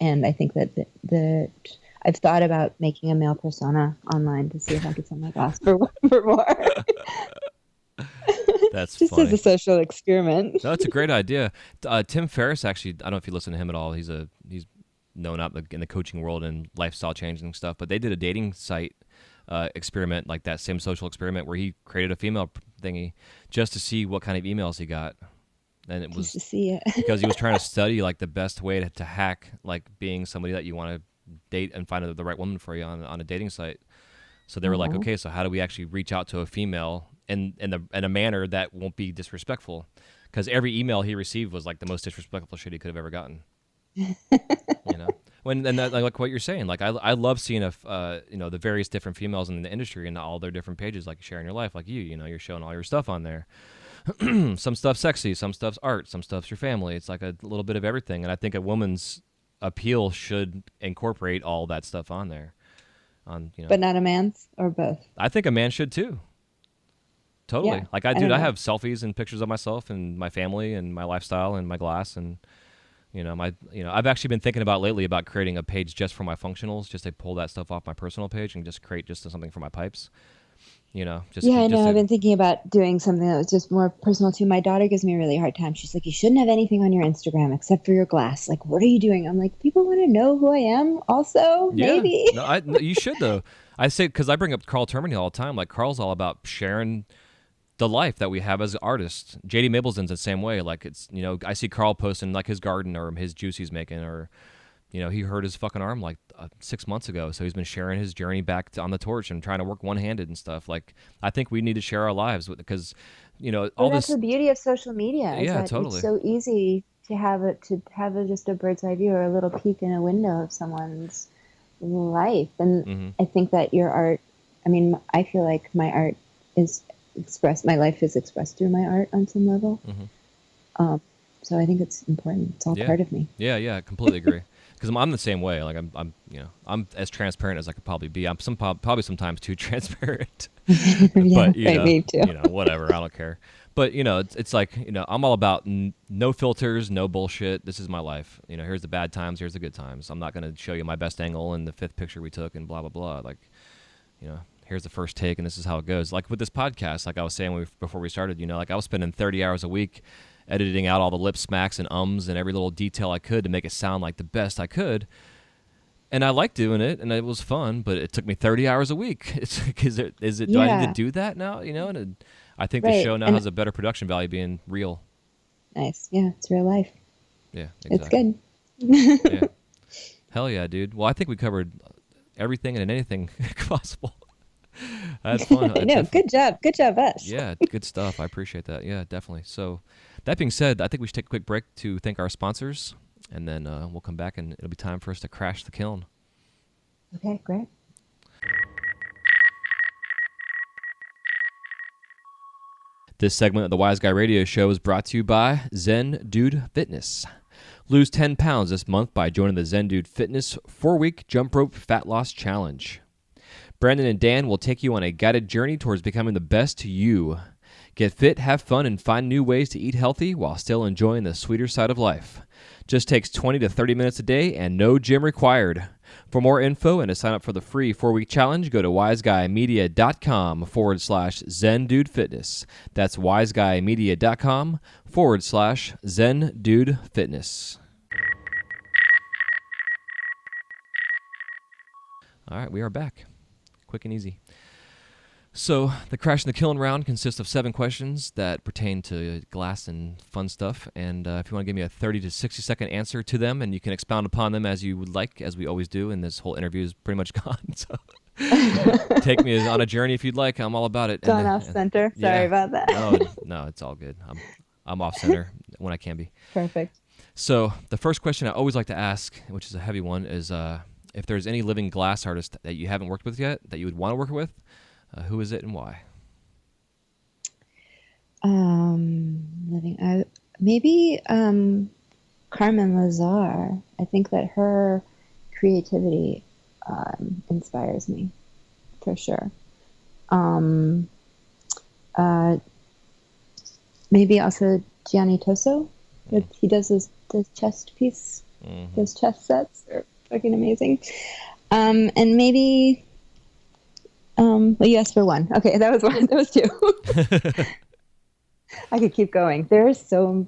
I think that I've thought about making a male persona online to see if I could sell my glass for more. That's just funny. as a social experiment. No, it's a great idea. Tim Ferriss, actually, I don't know if you listen to him at all. He's known out in the coaching world and lifestyle changing stuff. But they did a dating site experiment, like that same social experiment where he created a female thingy just to see what kind of emails he got. And it Just was to see it. because he was trying to study like the best way to hack like being somebody that you want to date and find the right woman for you on a dating site. So they were like, okay, so how do we actually reach out to a female in a manner that won't be disrespectful? Because every email he received was like the most disrespectful shit he could have ever gotten. You know, and that, like what you're saying, like I love seeing the various different females in the industry and all their different pages, like sharing your life, like you're showing all your stuff on there. Some stuff's sexy, some stuff's art, some stuff's your family. It's like a little bit of everything, and I think a woman's appeal should incorporate all that stuff on there. But not a man's, or both. I think a man should too. Totally. Yeah, Like I don't know. I have selfies and pictures of myself and my family and my lifestyle and my glass and I've actually been thinking about lately about creating a page just for my functionals, just to pull that stuff off my personal page and just create just something for my pipes. I know. I've been thinking about doing something that was just more personal too. My daughter gives me a really hard time. She's like, you shouldn't have anything on your Instagram except for your glass. Like, what are you doing? I'm like, people want to know who I am also, maybe. No, you should though. I say, because I bring up Carl Termini all the time. Like, Carl's all about sharing the life that we have as artists. JD Mableton's the same way. Like, it's, I see Carl posting like his garden or his juice he's making, or he hurt his fucking arm like 6 months ago, so he's been sharing his journey back on the torch and trying to work one-handed and stuff. Like, I think we need to share our lives because, all That's this. the beauty of social media. Is Yeah, that totally. It's so easy to have just a bird's eye view or a little peek in a window of someone's life. And I think that your art, I feel like my art is expressed, my life is expressed through my art on some level. So I think it's important. It's all part of me. Yeah, I completely agree. Because I'm the same way. Like I'm as transparent as I could probably be. I'm probably sometimes too transparent. But me too. Whatever. I don't care. But it's like I'm all about no filters, no bullshit. This is my life. Here's the bad times. Here's the good times. I'm not going to show you my best angle in the 5th picture we took and blah blah blah. Like, here's the first take and this is how it goes. Like with this podcast, like I was saying before we started, like I was spending 30 hours a week editing out all the lip smacks and ums and every little detail I could to make it sound like the best I could. And I liked doing it, and it was fun, but it took me 30 hours a week. Do I need to do that now? And I think the show now has a better production value being real. Nice. Yeah, it's real life. Yeah, exactly. It's good. Yeah. Hell yeah, dude. Well, I think we covered everything and anything possible. That's fun. I know. Good job. Good job, us. Yeah, good stuff. I appreciate that. Yeah, definitely. So that being said, I think we should take a quick break to thank our sponsors, and then we'll come back, and it'll be time for us to crash the kiln. Okay, great. This segment of the Wise Guy Radio Show is brought to you by Zen Dude Fitness. Lose 10 pounds this month by joining the Zen Dude Fitness 4-week jump rope fat loss challenge. Brandon and Dan will take you on a guided journey towards becoming the best you. Get fit, have fun, and find new ways to eat healthy while still enjoying the sweeter side of life. Just takes 20 to 30 minutes a day and no gym required. For more info and to sign up for the free 4-week challenge, go to wiseguymedia.com/ZenDudeFitness. That's wiseguymedia.com/ZenDudeFitness. All right, we are back. Quick and easy. So the Crash and the Kiln round consists of 7 questions that pertain to glass and fun stuff. And if you want to give me a 30 to 60 second answer to them, and you can expound upon them as you would like, as we always do, and this whole interview is pretty much gone. So take me on a journey if you'd like. I'm all about it. Gone off center. Sorry about that. No, it's all good. I'm off center when I can be. Perfect. So the first question I always like to ask, which is a heavy one, is if there's any living glass artist that you haven't worked with yet that you would want to work with, who is it and why? Maybe Carmen Lazar. I think that her creativity inspires me for sure. Maybe also Gianni Toso. He does the chest piece. Those chest sets are fucking amazing. And maybe. Well, you asked for one. Okay, that was one. That was 2. I could keep going. There are so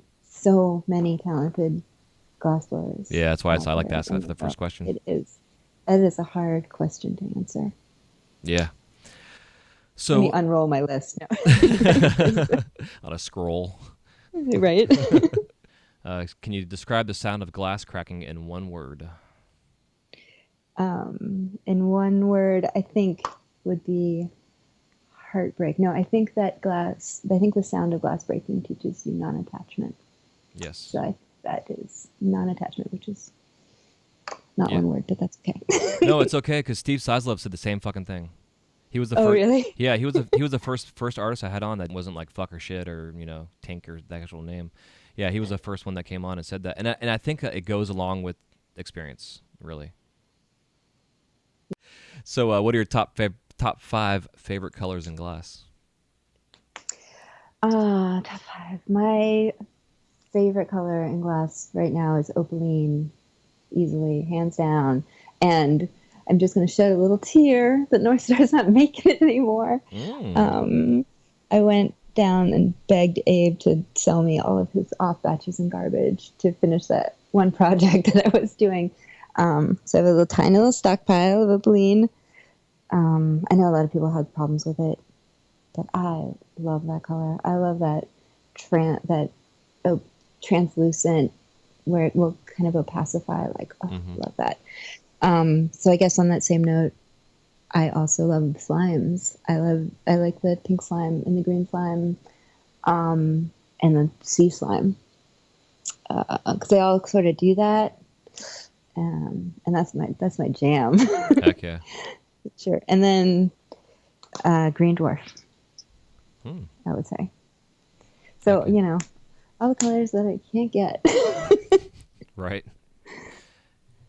many talented glassblowers. Yeah, that's why I like to ask that for the first question. It is a hard question to answer. Yeah. Let me So unroll my list. No. on a scroll. Right? Can you describe the sound of glass cracking in one word? In one word, I think would be heartbreak. No, I think the sound of glass breaking teaches you non-attachment. Yes. So that is non-attachment, which is not Yeah. one word, but that's okay. No, it's okay because Steve Sislov said the same fucking thing. He was the Oh, first. really? Yeah, he was the first artist I had on that wasn't like fuck or shit or Tink or the actual name. Yeah, he was the first one that came on and said that, and I think it goes along with experience, really. So, what are your top 5 favorite colors in glass? Top five. My favorite color in glass right now is opaline, easily, hands down. And I'm just going to shed a little tear that North Star's not making it anymore. I went down and begged Abe to sell me all of his off batches and garbage to finish that one project that I was doing. So I have a tiny little stockpile of opaline. I know a lot of people had problems with it, but I love that color. I love that translucent where it will kind of opacify. Like, oh, I love that. So I guess on that same note, I also love the slimes. I like the pink slime and the green slime, and the sea slime, because they all sort of do that, and that's my jam. Heck yeah. Sure. And then green dwarf, Hmm. I would say. So Okay. all the colors that I can't get. Right.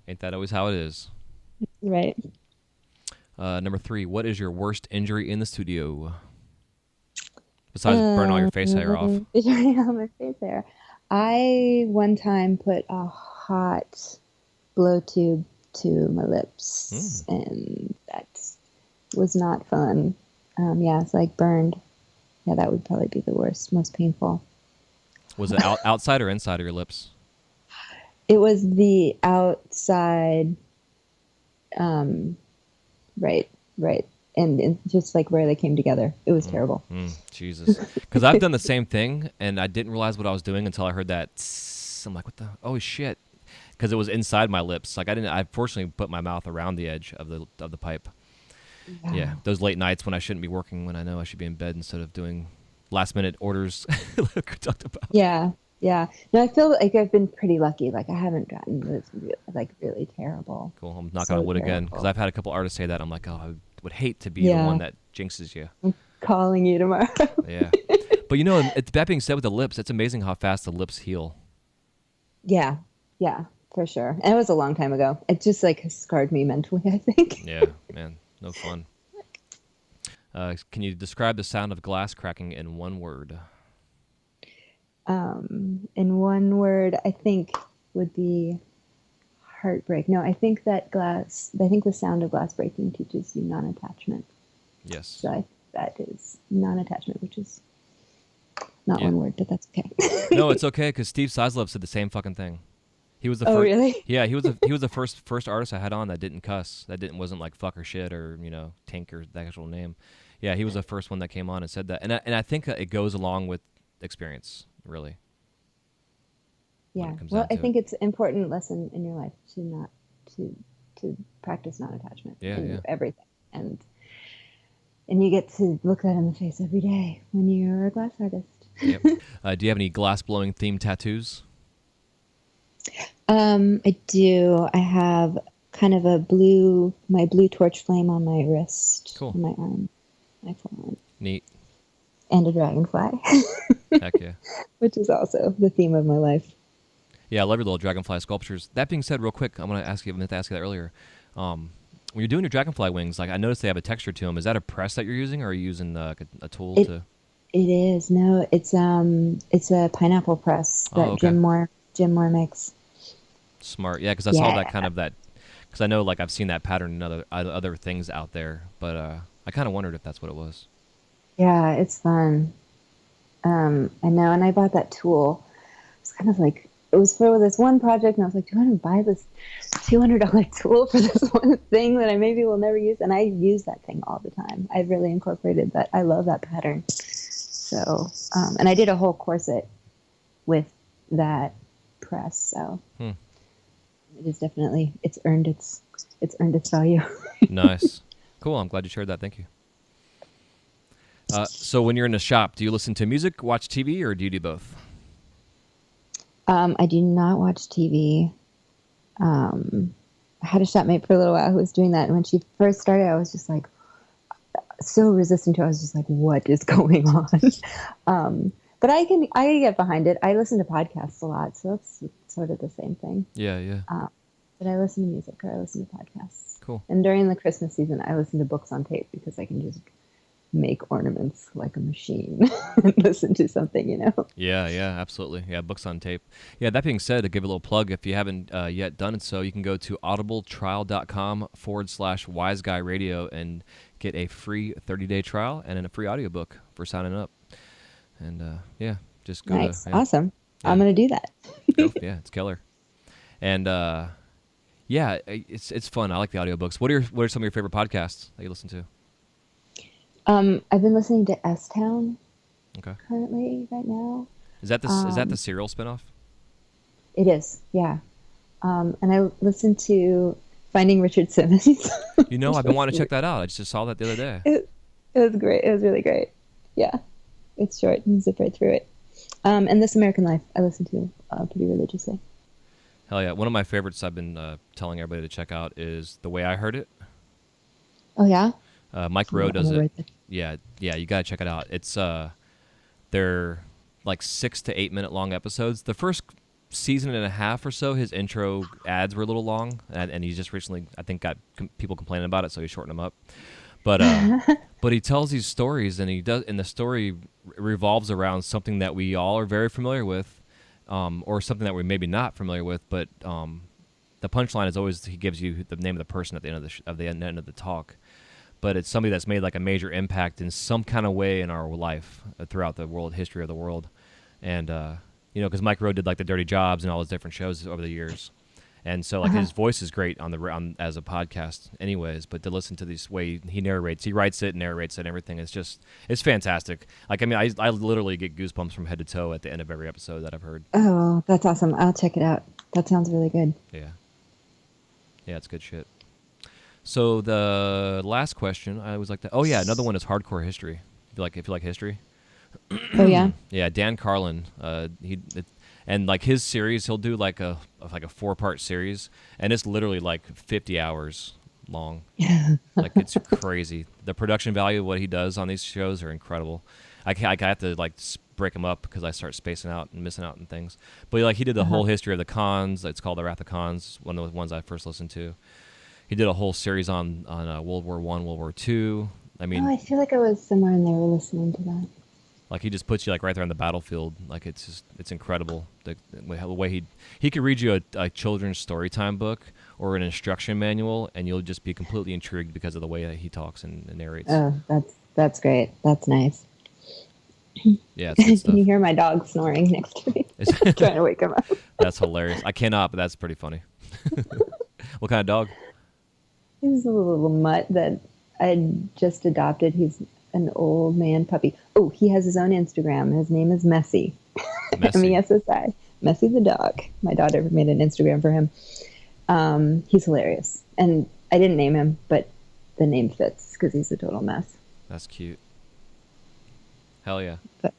Ain't that always how it is? Right. Number 3, what is your worst injury in the studio? Besides burn all your face hair off. On my face hair. I one time put a hot blow tube to my lips, and that was not fun. Yeah, it's like burned. Yeah, that would probably be the worst, most painful. Was it outside or inside of your lips? It was the outside, right, and just like where they came together. It was terrible. Jesus. Because I've done the same thing, and I didn't realize what I was doing until I heard that. I'm like, what the? Oh, shit. Because it was inside my lips. Like I fortunately put my mouth around the edge of the pipe. Yeah, those late nights when I shouldn't be working, when I know I should be in bed instead of doing last minute orders like we talked about. Yeah. No, I feel like I've been pretty lucky. Like I haven't gotten this really terrible. Cool. I'm knocking So on wood again because terrible. I've had a couple artists say that. I'm like, oh, I would hate to be the one Yeah. that jinxes you. I'm calling you tomorrow. Yeah. But that being said, with the lips, it's amazing how fast the lips heal. Yeah, for sure. And it was a long time ago. It just like has scarred me mentally, I think. Yeah, man. No fun. Can you describe the sound of glass cracking in one word? In one word, I think would be heartbreak. No, I think the sound of glass breaking teaches you non-attachment. Yes. So that is non-attachment, which is not Yeah. one word, but that's okay. No, it's okay because Steve Sislov said the same fucking thing. He was the Oh, first. really? Yeah, he was the first artist I had on that didn't cuss. That wasn't like fuck or shit or Tink or the actual name. Yeah, he was the first one that came on and said that, and I think it goes along with experience, really. When Yeah. it comes Well, down I to think it. it's an important lesson in your life to practice non-attachment Yeah, in yeah. everything, and you get to look that in the face every day when you're a glass artist. Yep. Do you have any glass blowing themed tattoos? I do. I have kind of my blue torch flame on my wrist, Cool. on my arm, my forearm, Neat. and a dragonfly, Heck yeah. which is also the theme of my life. Yeah, I love your little dragonfly sculptures. That being said, real quick, I meant to ask you that earlier. When you're doing your dragonfly wings, like I noticed they have a texture to them. Is that a press that you're using, or are you using like a tool It to? it is. No, it's a pineapple press Oh, that okay. Jim Moore makes. Smart. Yeah, because I saw Yeah. that kind of that. Because I know, like, I've seen that pattern in other things out there, but I kind of wondered if that's what it was. Yeah, it's fun. I know, and I bought that tool. It's kind of like it was for this one project, and I was like, do I want to buy this $200 tool for this one thing that I maybe will never use? And I use that thing all the time. I've really incorporated that. I love that pattern. So, and I did a whole corset with that press. So it is definitely, it's earned its value. Nice. Cool. I'm glad you shared that. Thank you. So when you're in the shop, do you listen to music, watch TV, or do you do both? I do not watch TV. I had a shopmate for a little while who was doing that. And when she first started, I was just like so resistant to it. I was just like, what is going on? But I get behind it. I listen to podcasts a lot. So that's sort of the same thing. Yeah, yeah. But I listen to music or I listen to podcasts. Cool. And during the Christmas season, I listen to books on tape because I can just make ornaments like a machine and listen to something, Yeah, absolutely. Yeah, books on tape. Yeah, that being said, to give a little plug, if you haven't yet done it so, you can go to audibletrial.com/wiseguyradio and get a free 30-day trial and then a free audiobook for signing up. And yeah, just go nice. to... Awesome. Yeah. I'm going to do that. Yeah, it's killer. And yeah, it's fun. I like the audiobooks. What are some of your favorite podcasts that you listen to? I've been listening to S-Town currently right now. Is that the Serial spinoff? It is, yeah. And I listened to Finding Richard Simmons. I've been wanting to check that out. I just saw that the other day. It was great. It was really great. Yeah. It's short. You can zip right through it. And This American Life I listen to pretty religiously. Hell yeah. One of my favorites I've been telling everybody to check out is The Way I Heard It. Oh, yeah? Mike Rowe does it. Yeah, you gotta check it out. It's they're like 6 to 8 minute long episodes. The first season and a half or so, his intro ads were a little long, and he just recently, I think, got people complaining about it, so he shortened them up. But but he tells these stories, and the story revolves around something that we all are very familiar with, or something that we're maybe not familiar with. But the punchline is always he gives you the name of the person at the end of the end of the talk. But it's somebody that's made like a major impact in some kind of way in our life throughout the world history of the world. And because Mike Rowe did like the Dirty Jobs and all those different shows over the years, and so like his voice is great on as a podcast, anyways. But to listen to this way he narrates, he writes it, narrates it, and everything, it's fantastic. Like I literally get goosebumps from head to toe at the end of every episode that I've heard. Oh, that's awesome! I'll check it out. That sounds really good. Yeah, it's good shit. So the last question I always like to... Oh, yeah, another one is hardcore history. If you like history. Oh, yeah? Yeah, Dan Carlin. And like his series, he'll do like a 4-part series, and it's literally like 50 hours long. Like it's crazy. The production value of what he does on these shows are incredible. I have to like break them up because I start spacing out and missing out on things. But like he did the whole history of the Khans. It's called The Wrath of Khans, one of the ones I first listened to. He did a whole series on World War I, World War II. I mean, I feel like I was somewhere in there listening to that. Like he just puts you like right there on the battlefield. Like it's incredible the way he could read you a children's story time book or an instruction manual, and you'll just be completely intrigued because of the way that he talks and narrates. Oh, that's great. That's nice. Yeah, it's good stuff. Can you hear my dog snoring next to me? I'm trying to wake him up. That's hilarious. I cannot, but that's pretty funny. What kind of dog? He's a little mutt that I just adopted. He's an old man puppy. Oh, he has his own Instagram. His name is Messy. Messi. Messy the dog. My daughter made an Instagram for him. He's hilarious. And I didn't name him, but the name fits because he's a total mess. That's cute. Hell yeah. But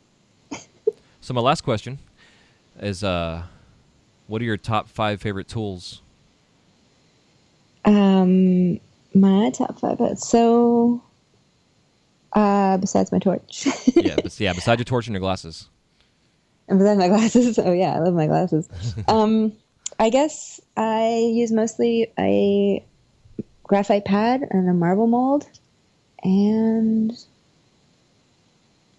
so my last question is, what are your top 5 favorite tools? My top 5. So, besides my torch. Besides your torch and your glasses. And besides my glasses. Oh yeah, I love my glasses. I guess I use mostly a graphite pad and a marble mold and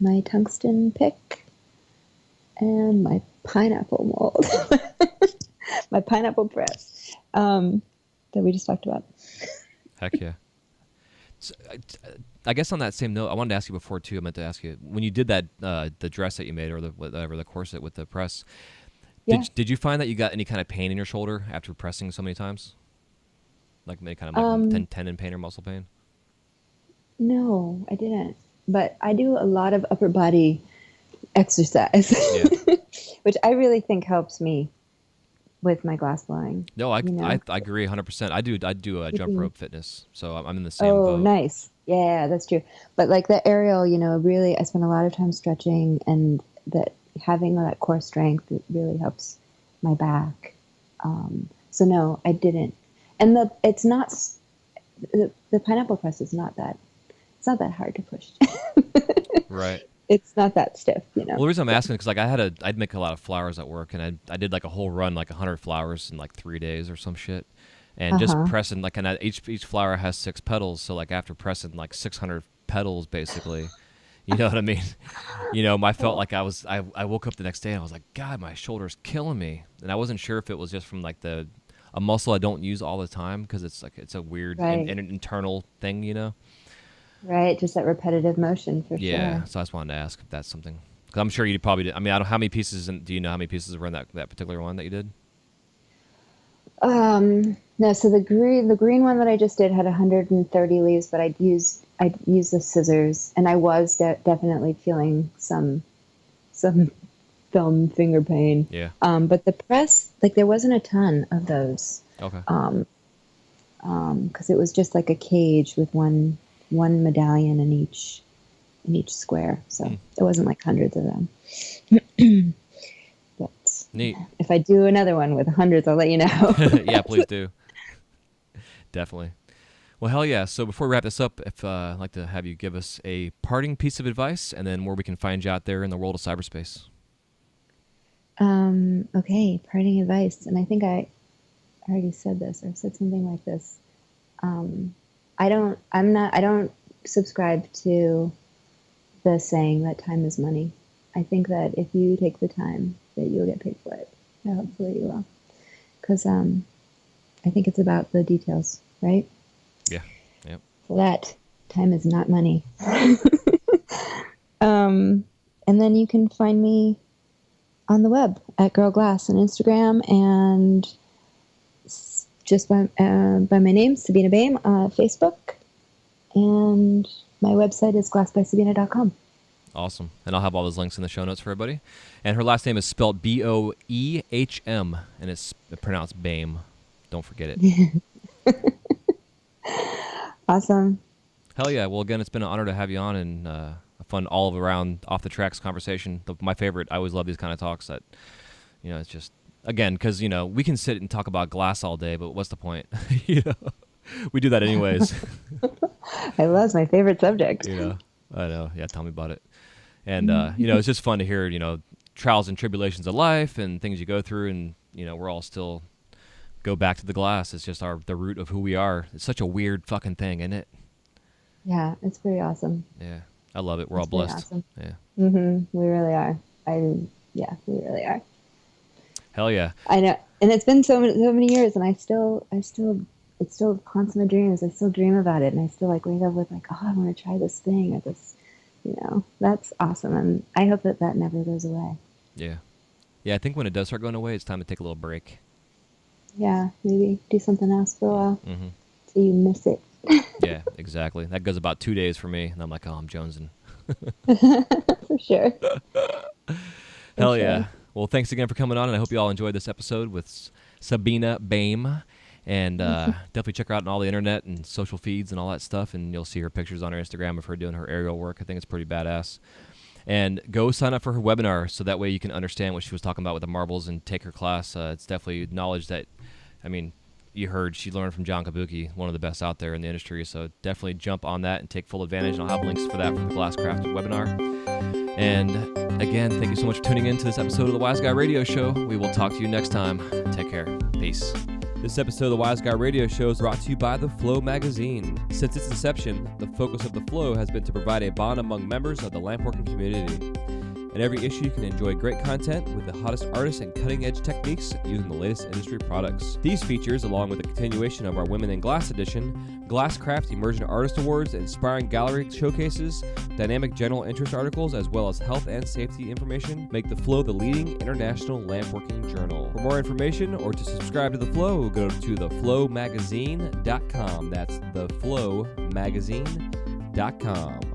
my tungsten pick and my pineapple mold. My pineapple press. That we just talked about. Heck yeah. So, I guess on that same note, I wanted to ask you before too. I meant to ask you when you did that the dress that you made or the corset with the press. Yeah. Did you find that you got any kind of pain in your shoulder after pressing so many times? Like any kind of like tendon pain or muscle pain? No, I didn't. But I do a lot of upper body exercise, Yeah. which I really think helps me with my glass blowing. No, I You know, agree 100%. I do jump keeping. rope fitness, so I'm in the same Oh, boat. nice. Yeah, that's true. But like the aerial, really, I spend a lot of time stretching, and that having that core strength it really helps my back. So no, I didn't. And it's not the pineapple press is not that it's not that hard to push. Right. It's not that stiff, Well, the reason I'm asking is because like I'd make a lot of flowers at work, and I did like a whole run, like 100 flowers in like 3 days or some shit, and just Uh-huh. pressing like, and each flower has 6 petals, so like after pressing like 600 petals, basically, you know what I mean? I felt like I woke up the next day and I was like, God, my shoulder's killing me, and I wasn't sure if it was just from like a muscle I don't use all the time because it's like it's a weird Right. internal thing, Right, just that repetitive motion for Yeah, sure. so I just wanted to ask if that's something. Because I'm sure you probably did. I mean, I don't how many pieces. Do you know how many pieces were in that particular one that you did? No, so the green one that I just did had 130 leaves, but I'd used the scissors, and I was definitely feeling some thumb finger pain. Yeah. But the press, like there wasn't a ton of those, Okay. because it was just like a cage with one medallion in each square, so it wasn't like hundreds of them. But Neat. if I do another one with hundreds, I'll let you know. Yeah, please do. Definitely. Well, hell yeah. So before we wrap this up, if I'd like to have you give us a parting piece of advice, and then where we can find you out there in the world of cyberspace. Okay, parting advice, and I think I already said this or said something like this. I don't subscribe to the saying that time is money. I think that if you take the time, that you'll get paid for it. And hopefully you will, because I think it's about the details, right? Yeah. Yep. For that, time is not money. And then you can find me on the web at Girl Glass on Instagram, and just by my name, Sabina Boehm, Facebook, and my website is glassbysabina.com. Awesome. And I'll have all those links in the show notes for everybody. And her last name is spelled Boehm, and it's pronounced Boehm. Don't forget it. Awesome. Hell yeah. Well, again, it's been an honor to have you on, and a fun all-around, off-the-tracks conversation. My favorite. I always love these kind of talks that, it's just, again, because, we can sit and talk about glass all day, but what's the point? We do that anyways. I love my favorite subject. I know. Yeah, tell me about it. And, it's just fun to hear, trials and tribulations of life and things you go through, and, we're all still go back to the glass. It's just the root of who we are. It's such a weird fucking thing, isn't it? Yeah, it's pretty awesome. Yeah, I love it. We're all blessed. Awesome. Yeah. We really are. We really are. Hell yeah. I know, and it's been so many years, and it's still haunts my dreams. I still dream about it, and I still like wake up with like, oh, I want to try this thing or this, that's awesome, and I hope that never goes away. Yeah. Yeah, I think when it does start going away, it's time to take a little break. Yeah, maybe do something else for a while, so you miss it. Yeah, exactly. That goes about 2 days for me, and I'm like, oh, I'm jonesing. For sure. Hell yeah. Well, thanks again for coming on, and I hope you all enjoyed this episode with Sabina Boehm. And definitely check her out on all the internet and social feeds and all that stuff, and you'll see her pictures on her Instagram of her doing her aerial work. I think it's pretty badass. And go sign up for her webinar so that way you can understand what she was talking about with the marbles and take her class. It's definitely knowledge that, you heard she learned from John Kabuki, one of the best out there in the industry. So definitely jump on that and take full advantage. And I'll have links for that from the Glasscraft webinar. And again, thank you so much for tuning in to this episode of the Wise Guy Radio Show. We will talk to you next time. Take care. Peace. This episode of the Wise Guy Radio Show is brought to you by The Flow magazine. Since its inception, the focus of The Flow has been to provide a bond among members of the lampworking community. In every issue, you can enjoy great content with the hottest artists and cutting-edge techniques using the latest industry products. These features, along with the continuation of our Women in Glass edition, Glasscraft Emerging Artist Awards, inspiring gallery showcases, dynamic general interest articles, as well as health and safety information, make The Flow the leading international lampworking journal. For more information or to subscribe to The Flow, go to theflowmagazine.com. That's theflowmagazine.com.